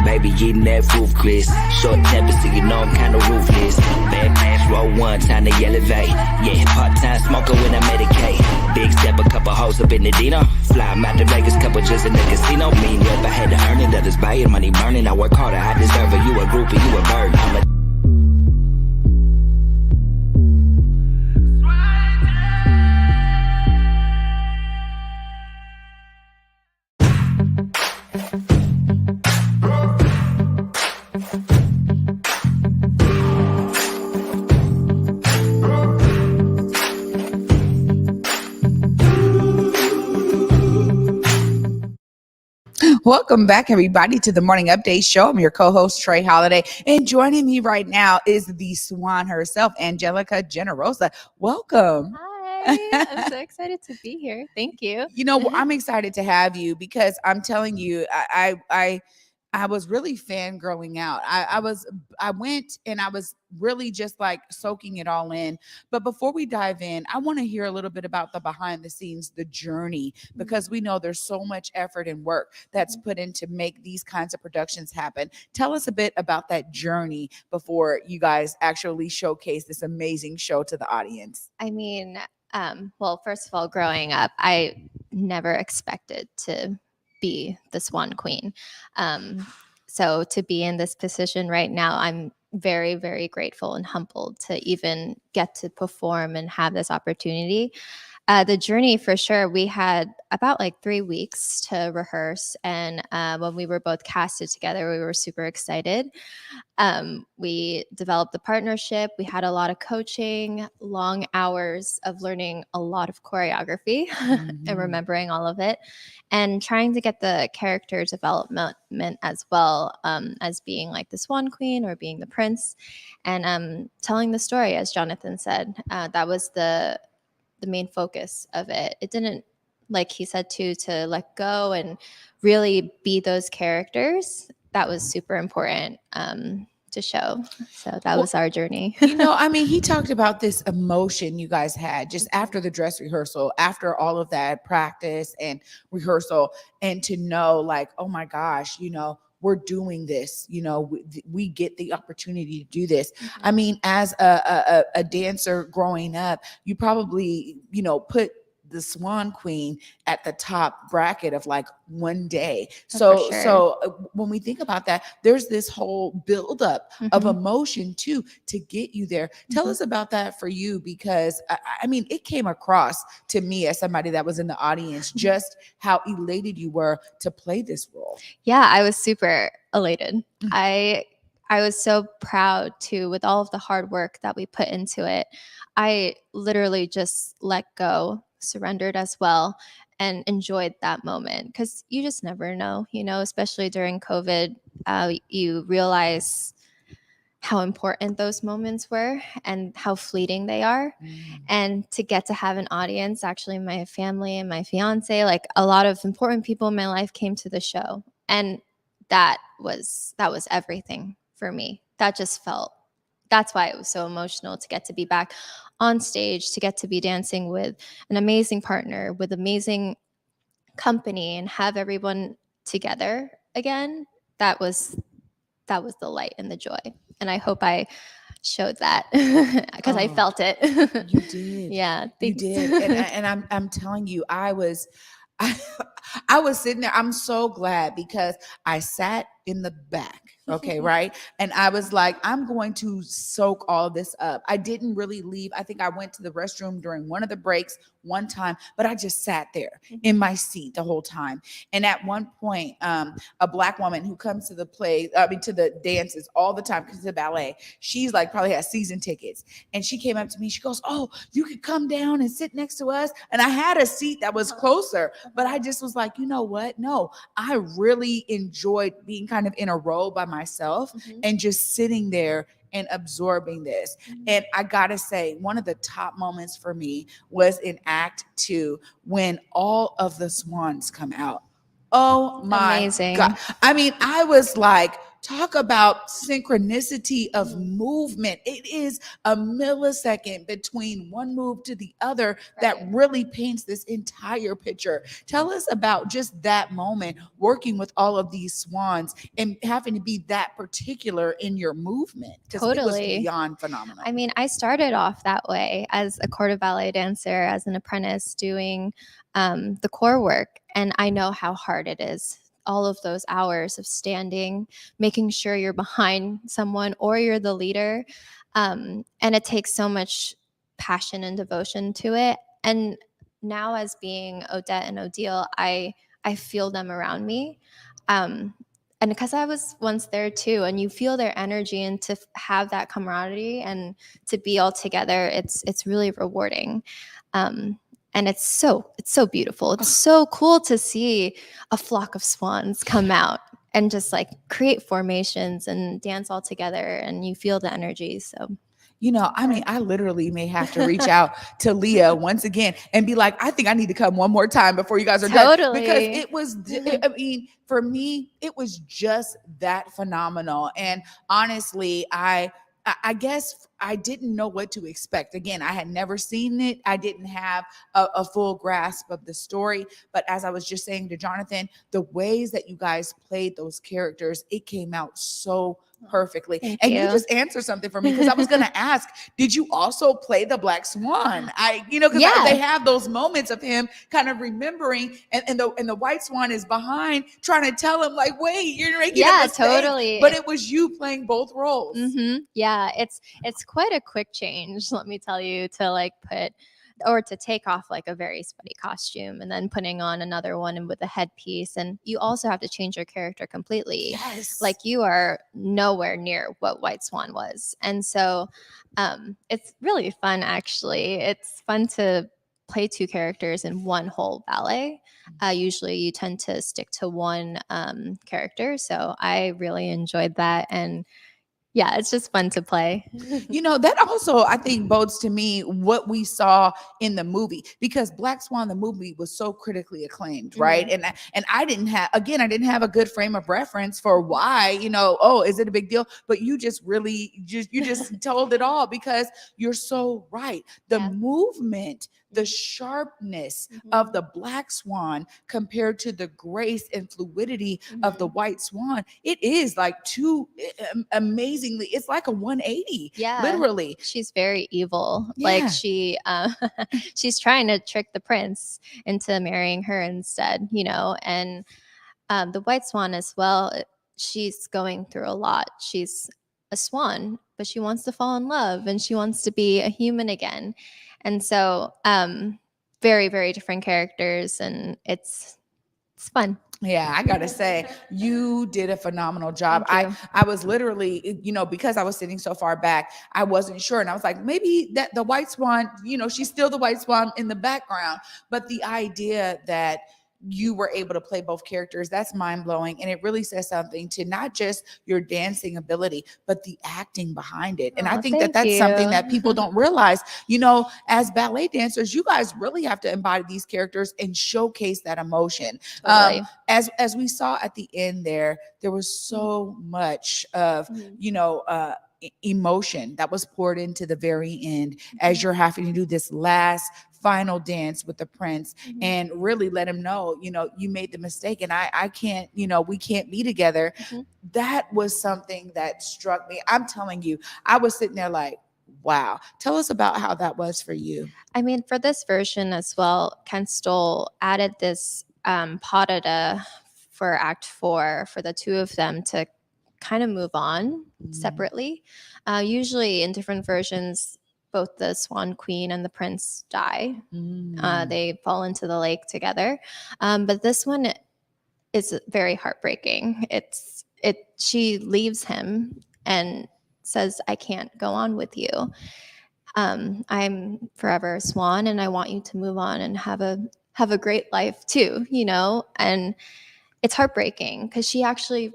Baby, getting that roof, Chris. Short temper, so you know I'm kinda ruthless. Bad pass, roll one, time to elevate. Yeah, part-time smoker when I medicate. Big step, a couple hoes up in the Dino. Fly 'em out to Vegas, couple just in the casino. Mean rep, I had to earn it, others buy it, money burning. I work harder, I deserve it. You a groupie, you a bird. I'm a
Welcome back, everybody, to the Morning Update Show. I'm your co-host, Trey Holiday, and joining me right now is the swan herself, Angelica Generosa. Welcome.
Hi, I'm so excited to be here. Thank you.
You know, I'm excited to have you because I'm telling you, I was really fangirling out. I went and I was really just like soaking it all in. But before we dive in, I want to hear a little bit about the behind the scenes, the journey, because we know there's so much effort and work that's put in to make these kinds of productions happen. Tell us a bit about that journey before you guys actually showcase this amazing show to the audience.
I mean, well, first of all, growing up, I never expected to be the Swan Queen. So to be in this position right now, I'm very, very grateful and humbled to even get to perform and have this opportunity. The journey, for sure, we had about like 3 weeks to rehearse. And when we were both casted together, we were super excited. We developed the partnership. We had a lot of coaching, long hours of learning a lot of choreography and remembering all of it, and trying to get the character development as well, as being like the Swan Queen or being the prince, and telling the story, as Jonathan said. That was the main focus of it. It didn't, like he said too, to let go and really be those characters. That was super important to show. So that was our journey.
You know, I mean, he talked about this emotion you guys had just after the dress rehearsal, after all of that practice and rehearsal, and to know like, oh my gosh, you know, we're doing this, you know, we get the opportunity to do this. I mean, as a dancer growing up, you probably, you know, put the Swan Queen at the top bracket of like one day. So when we think about that, there's this whole buildup of emotion too to get you there. Tell us about that for you, because I mean, it came across to me as somebody that was in the audience, just how elated you were to play this role.
Yeah, I was super elated. I was so proud too, with all of the hard work that we put into it. I literally just let go, surrendered as well, and enjoyed that moment, because you just never know, you know, especially during COVID, you realize how important those moments were and how fleeting they are. And to get to have an audience, actually my family and my fiance, like a lot of important people in my life came to the show. And that was everything for me. That's why it was so emotional to get to be back on stage, to get to be dancing with an amazing partner, with amazing company, and have everyone together again. That was the light and the joy. And I hope I showed that, because I felt it.
You did.
Yeah,
you did. And I'm telling you, I was I was sitting there. I'm so glad because I sat in the back. Okay, right. And I was like, I'm going to soak all this up. I didn't really leave. I think I went to the restroom during one of the breaks one time, but I just sat there in my seat the whole time. And at one point, a Black woman who comes to the to the dances all the time, because it's a ballet, she's like probably has season tickets. And she came up to me. She goes, "Oh, you could come down and sit next to us." And I had a seat that was closer, but I just was like, you know what? No, I really enjoyed being kind of in a row by myself and just sitting there and absorbing this. And I gotta say, one of the top moments for me was in Act 2 when all of the swans come out. Oh my
Amazing.
God. I mean, I was like, talk about synchronicity of movement. It is a millisecond between one move to the other that really paints this entire picture. Tell us about just that moment working with all of these swans and having to be that particular in your movement. Because it was
Totally.
beyond phenomenal.
I mean, I started off that way as a corps de ballet dancer, as an apprentice, doing the core work. And I know how hard it is. All of those hours of standing, making sure you're behind someone or you're the leader. And it takes so much passion and devotion to it. And now, as being Odette and Odile, I feel them around me. And because I was once there too, and you feel their energy, and to have that camaraderie and to be all together, it's really rewarding. And it's so beautiful. It's so cool to see a flock of swans come out and just like create formations and dance all together, and you feel the energy. So,
you know, I mean, I literally may have to reach out to Leah once again and be like, I think I need to come one more time before you guys are done. Because it was, I mean, for me, it was just that phenomenal. And honestly, I guess I didn't know what to expect. Again, I had never seen it. I didn't have a full grasp of the story. But as I was just saying to Jonathan, the ways that you guys played those characters, it came out so perfectly.
Thank
and
you.
You just answered something for me, because I was going to ask, did you also play the Black Swan? Because they have those moments of him kind of remembering, and the White Swan is behind trying to tell him like, wait, you're making a mistake.
Totally.
But it was you playing both roles.
Yeah, it's quite a quick change, let me tell you, to like put or to take off like a very sweaty costume and then putting on another one and with a headpiece. And you also have to change your character completely.
Yes.
Like you are nowhere near what White Swan was. And so it's really fun, actually. It's fun to play two characters in one whole ballet. Usually you tend to stick to one character. So I really enjoyed that. And yeah, it's just fun to play.
You know, that also, I think, bodes to me what we saw in the movie, because Black Swan, the movie, was so critically acclaimed, right? And I didn't have a good frame of reference for why, oh, is it a big deal? But you just really, you just told it all, because you're so right. The movement, the sharpness of the Black Swan compared to the grace and fluidity of the White Swan, it is like two amazingly, it's like a 180.
Yeah,
literally.
She's very evil. Like she's trying to trick the prince into marrying her instead, and the White Swan as well, she's going through a lot. She's a swan, but she wants to fall in love and she wants to be a human again. And so very, very different characters, and it's fun.
Yeah, I gotta say, you did a phenomenal job. I was literally, because I was sitting so far back, I wasn't sure. And I was like, maybe that the White Swan, she's still the White Swan in the background. But the idea that you were able to play both characters, that's mind-blowing. And it really says something to not just your dancing ability, but the acting behind it. And I think that's something that people don't realize. As ballet dancers, you guys really have to embody these characters and showcase that emotion.
Totally.
As we saw at the end there was so much of, emotion that was poured into the very end, as you're having to do this last final dance with the prince and really let him know, you made the mistake and I can't, we can't be together. That was something that struck me. I'm telling you, I was sitting there like, wow. Tell us about how that was for you.
I mean, for this version as well, Ken Stoll added this potted for Act 4 for the two of them to kind of move on separately. Usually in different versions, both the Swan Queen and the Prince die. They fall into the lake together. But this one is very heartbreaking. She leaves him and says, I can't go on with you. I'm forever a swan and I want you to move on and have a great life too, and it's heartbreaking because she actually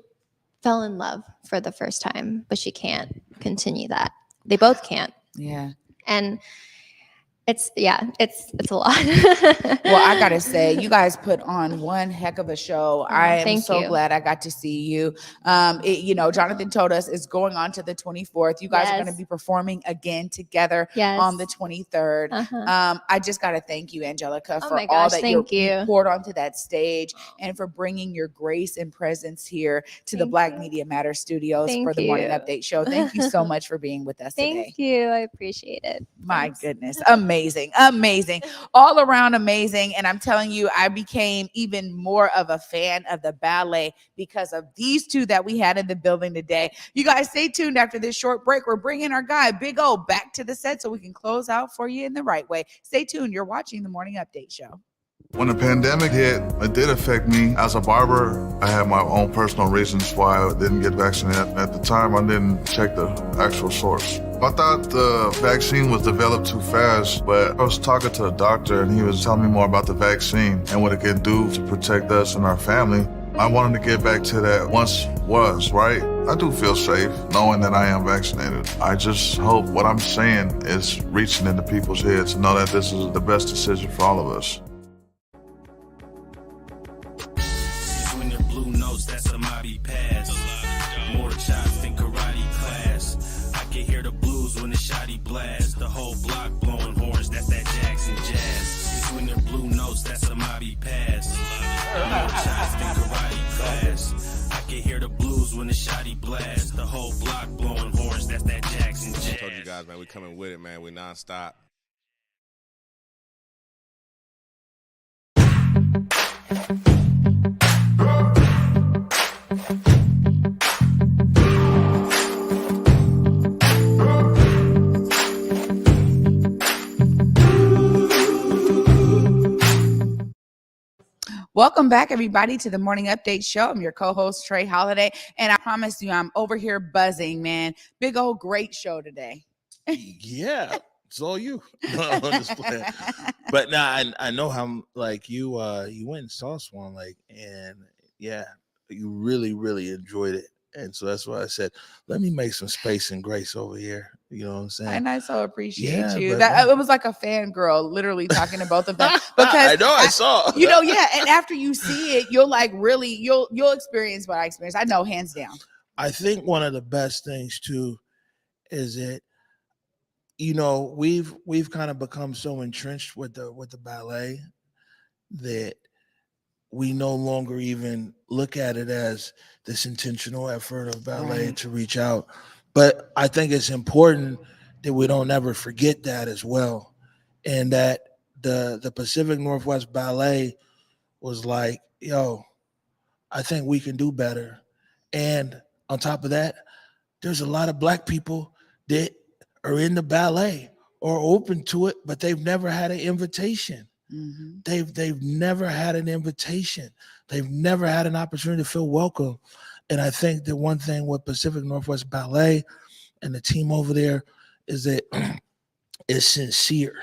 fell in love for the first time, but she can't continue that. They both can't.
Yeah.
And it's a lot.
Well, I gotta say, you guys put on one heck of a show. I am so glad I got to see you. Jonathan told us it's going on to the 24th. You guys are going to be performing again together on the 23rd. I just gotta thank you, Angelica, for all that you poured onto that stage and for bringing your grace and presence here to the Black Media Matter Studios for the Morning Update Show. Thank you so much for being with us today.
Thank you. I appreciate it.
My goodness. Amazing. All around amazing. And I'm telling you, I became even more of a fan of the ballet because of these two that we had in the building today. You guys stay tuned after this short break. We're bringing our guy, Big O, back to the set so we can close out for you in the right way. Stay tuned. You're watching the Morning Update Show.
When the pandemic hit, it did affect me. As a barber, I had my own personal reasons why I didn't get vaccinated. At the time, I didn't check the actual source. I thought the vaccine was developed too fast, but I was talking to a doctor and he was telling me more about the vaccine and what it can do to protect us and our family. I wanted to get back to that once was, right? I do feel safe knowing that I am vaccinated. I just hope what I'm saying is reaching into people's heads to know that this is the best decision for all of us.
That's a mobby pass. More chops than karate class. I can hear the blues when the shotty blast. The whole block blowing horns, that's that Jackson jazz. Swinging blue notes, that's a mobby pass. More chops than karate class. I can hear the blues when the shotty blast. The whole block blowing horns, that's that Jackson jazz.
I told you guys, man, we coming with it, man. We nonstop.
Welcome back, everybody, to the Morning Update Show. I'm your co-host, Trey Holiday, and I promise you I'm over here buzzing, man. Big old great show today.
Yeah, it's all you. But now I know how you went and saw Swan Lake, and yeah, you really, really enjoyed it. And so that's why I said, let me make some space and grace over here. You know what I'm saying?
And I so appreciate you. It was like a fangirl, literally talking to both of them. Because
I know I saw.
And after you see it, you'll you'll experience what I experienced. I know, hands down.
I think one of the best things too is that we've kind of become so entrenched with the ballet that we no longer even look at it as this intentional effort of ballet to reach out. But I think it's important that we don't ever forget that as well. And that the Pacific Northwest Ballet was like, yo, I think we can do better. And on top of that, there's a lot of Black people that are in the ballet or open to it, but they've never had an invitation. Mm-hmm. They've never had an invitation. They've never had an opportunity to feel welcome. And I think the one thing with Pacific Northwest Ballet and the team over there is that it's sincere.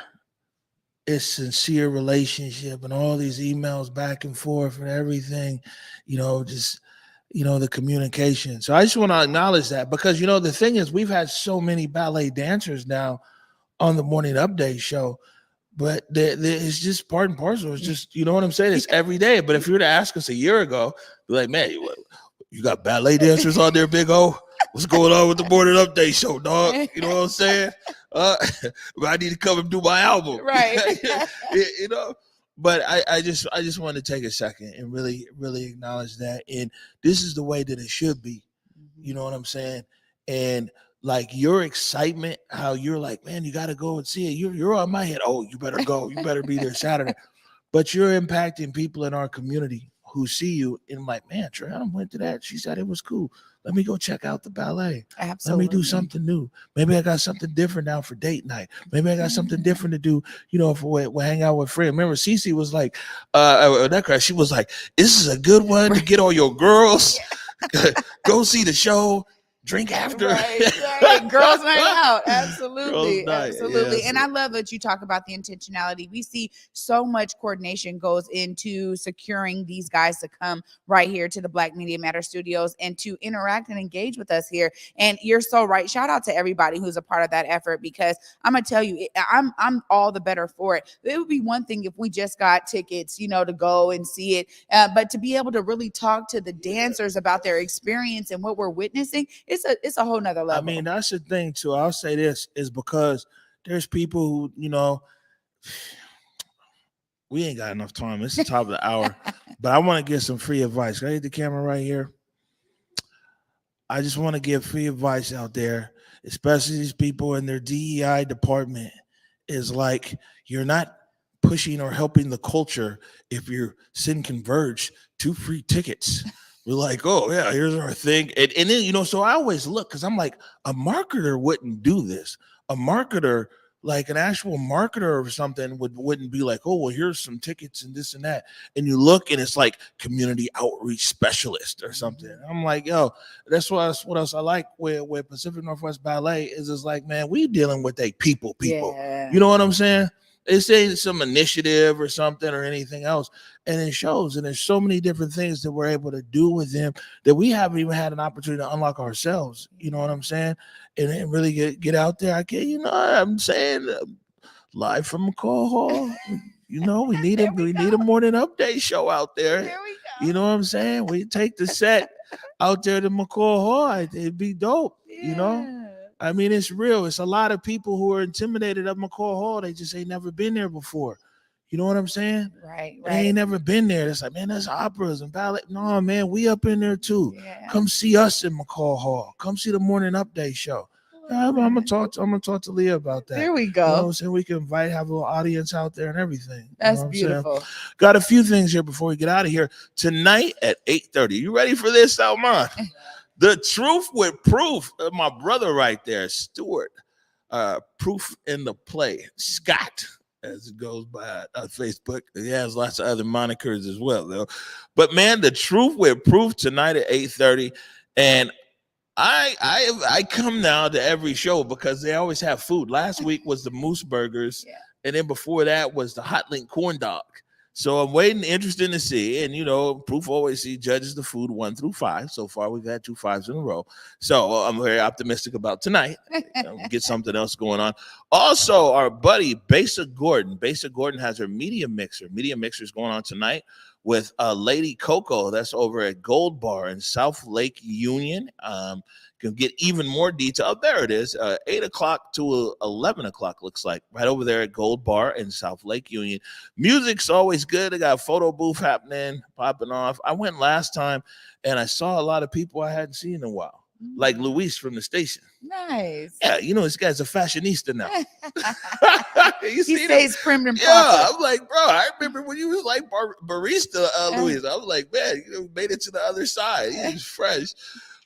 It's sincere relationship and all these emails back and forth and everything, the communication. So I just want to acknowledge that because, the thing is we've had so many ballet dancers now on the Morning Update Show. But it's just part and parcel. It's just, you know what I'm saying? It's every day. But if you were to ask us a year ago, be like, man, you got ballet dancers on there, Big O? What's going on with the Morning Update Show, dog? You know what I'm saying? I need to come and do my album.
Right.
But I just want to take a second and really, really acknowledge that. And this is the way that it should be. You know what I'm saying? And like your excitement, how you're like, man, you got to go and see it. You're on my head. Oh, you better go. You better be there Saturday. but you're impacting people in our community who see you and like, man, Trey, I went to that. She said it was cool. Let me go check out the ballet.
Absolutely.
Let me do something new. Maybe I got something different now for date night. Maybe I got something different to do, for we hang out with friends. Remember, Cece was like, she was like, this is a good one to get all your girls. Go see the show. Drink after.
Right. Girls night out. Absolutely.
Girls night,
Absolutely.
yes.
And I love that you talk about the intentionality. We see so much coordination goes into securing these guys to come right here to the Black Media Matter Studios and to interact and engage with us here. And you're so right. Shout out to everybody who's a part of that effort, because I'm going to tell you, I'm all the better for it. It would be one thing if we just got tickets, to go and see it. But to be able to really talk to the dancers about their experience and what we're witnessing, it's a whole nother level.
I mean, that's the thing too. I'll say this is because there's people who, we ain't got enough time. It's the top of the hour, but I want to give some free advice. Can I hit the camera right here? I just want to give free advice out there, especially these people in their DEI department. Is like, you're not pushing or helping the culture if you're sending Converge 2 free tickets. We're like, oh yeah, here's our thing. And then, so I always look, because I'm like, a marketer wouldn't do this. A marketer, like an actual marketer or something, wouldn't be like, oh, well, here's some tickets and this and that. And you look and it's like community outreach specialist or something. I'm like, yo, that's what else I like with Pacific Northwest Ballet is it's like, man, we dealing with people.
Yeah.
You know what I'm saying? It's saying some initiative or something or anything else. And it shows. And there's so many different things that we're able to do with them that we haven't even had an opportunity to unlock ourselves. You know what I'm saying? And then really get out there. I'm saying live from McCall Hall. We need a morning update show out there.
There we go.
You know what I'm saying? We take the set out there to McCall Hall. It'd be dope, I mean, it's real. It's a lot of people who are intimidated of McCall Hall. They just ain't never been there before. You know what I'm saying?
Right.
They ain't never been there. It's like, man, that's operas and ballet. No, man, we up in there too.
Yeah.
Come see us in McCall Hall. Come see the morning update show. I'm gonna talk to Leah about that.
There we go.
You know what I'm saying? We can have a little audience out there and everything.
That's beautiful.
Got a few things here before we get out of here. Tonight at 8:30. You ready for this, Salman? The Truth with Proof. My brother right there, Stuart. Proof in the Play. Scott, as it goes by Facebook. He has lots of other monikers as well, though. But man, The Truth with Proof tonight at 8:30. And I come now to every show because they always have food. Last week was the Moose Burgers, and then before that was the Hot Link Corn Dog. So I'm waiting, interested to see. And, Proof always judges the food 1 through 5. So far, we've had 2 5s in a row. So I'm very optimistic about tonight. Get something else going on. Also, our buddy, Besa Gordon. Besa Gordon has her media mixer. Media mixer is going on tonight with Lady Coco. That's over at Gold Bar in South Lake Union. Can get even more detail. Oh, there it is. 8 o'clock to 11 o'clock looks like. Right over there at Gold Bar in South Lake Union. Music's always good. They got a photo booth happening, popping off. I went last time and I saw a lot of people I hadn't seen in a while. Like Luis from the station.
Nice.
Yeah, this guy's a fashionista now.
He stays prim and proper.
Yeah, I'm like, bro, I remember when you was like barista, Luis. I was like, man, you made it to the other side. He's fresh.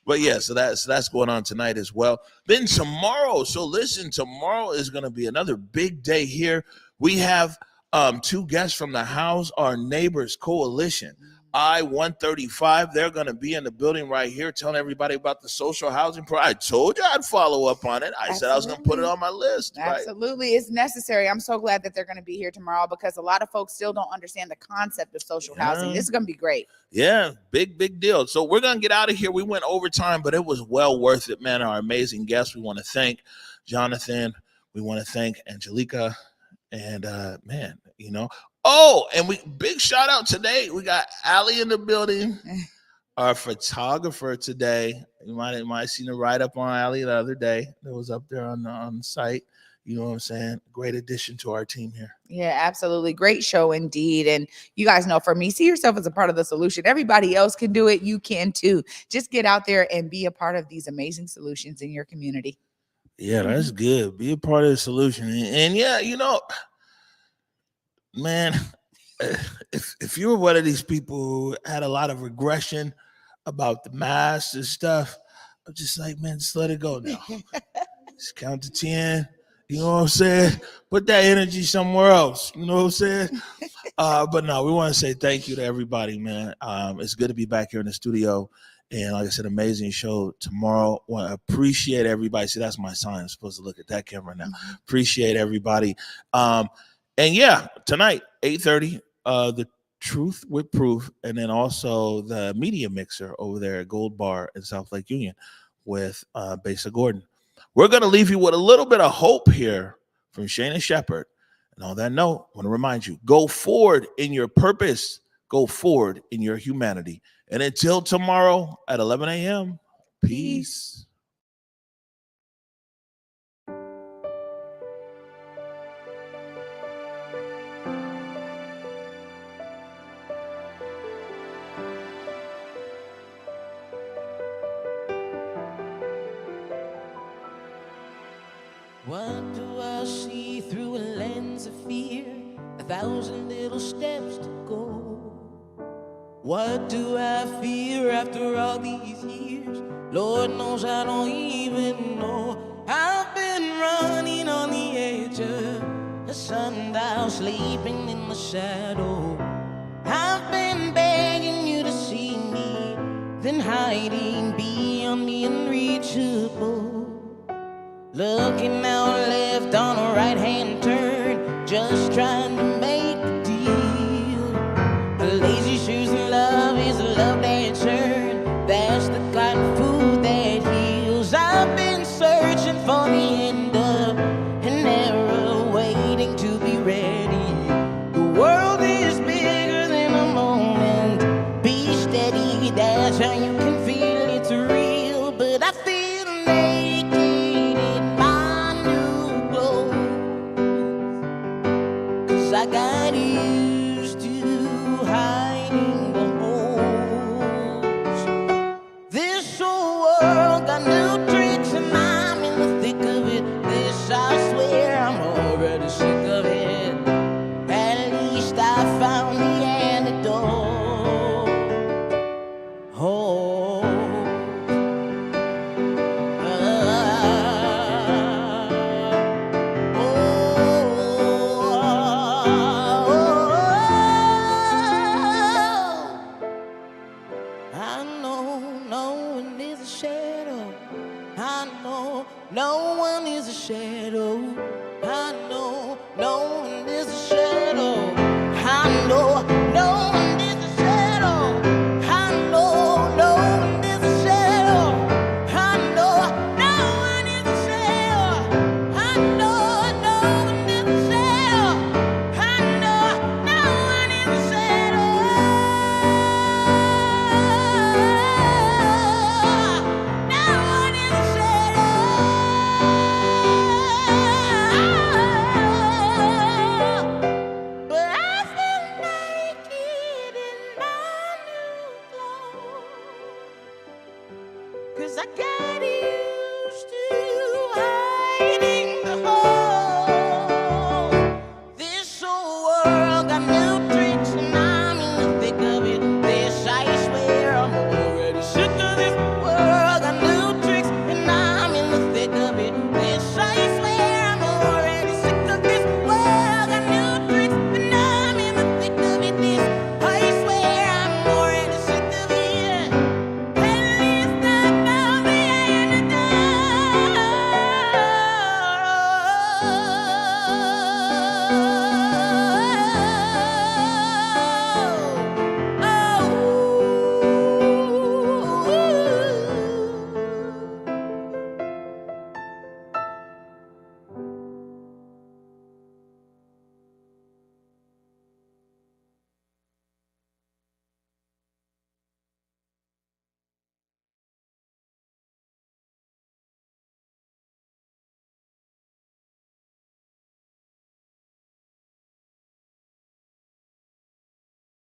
But yeah, so that's going on tonight as well. Then tomorrow, so listen, tomorrow is going to be another big day here. We have 2 guests from the House Our Neighbors Coalition. I-135, they're going to be in the building right here telling everybody about the social housing program. I told you I'd follow up on it. I said I was going to put it on my list.
Absolutely. Right? It's necessary. I'm so glad that they're going to be here tomorrow because a lot of folks still don't understand the concept of social housing. This is going to be great.
Yeah, big deal. So we're going to get out of here. We went overtime, but it was well worth it, man. Our amazing guests. We want to thank Jonathan. We want to thank Angelica. And, man, Oh, and big shout out today. We got Allie in the building, our photographer today. You might have seen a write up on Allie the other day that was up there on the site. You know what I'm saying? Great addition to our team here.
Yeah, absolutely. Great show indeed. And you guys know, for me, see yourself as a part of the solution. Everybody else can do it. You can too. Just get out there and be a part of these amazing solutions in your community.
Yeah, that's good. Be a part of the solution. And yeah, man, if you were one of these people who had a lot of regression about the mask and stuff, I'm just like, man, just let it go now. Just count to 10. You know what I'm saying? Put that energy somewhere else. You know what I'm saying? But no, we want to say thank you to everybody, man. It's good to be back here in the studio. And like I said, amazing show tomorrow. Want to appreciate everybody. See, that's my sign. I'm supposed to look at that camera now. Appreciate everybody. And yeah, tonight, 8:30, the Truth with Proof, and then also the Media Mixer over there at Gold Bar in South Lake Union with Basa Gordon. We're going to leave you with a little bit of hope here from Shayna Shepherd. And on that note, I want to remind you, go forward in your purpose, go forward in your humanity. And until tomorrow at 11 a.m., peace.
What do I see through a lens of fear? 1,000 little steps to go. What do I fear after all these years? Lord knows I don't even know. I've been running on the edge of a sundial, sleeping in the shadow. I've been begging you to see me, then hiding beyond the unreachable. Looking out left on a right-hand turn, just trying to make a deal. A lazy shoes and love is a love that turn. That's the kind of food that heals. I've been searching for the end of an era, waiting to be ready. The world is bigger than a moment. Be steady, that's how you can feel it's real. But I feel naked in my new clothes, 'cause I got used to hiding the holes. This whole world got new tricks and I'm in the thick of it. This I swear I'm already sick of it. At least I found the antidote. Oh. I know no one is a shadow. I know no one is a shadow. I know no one is a shadow. I know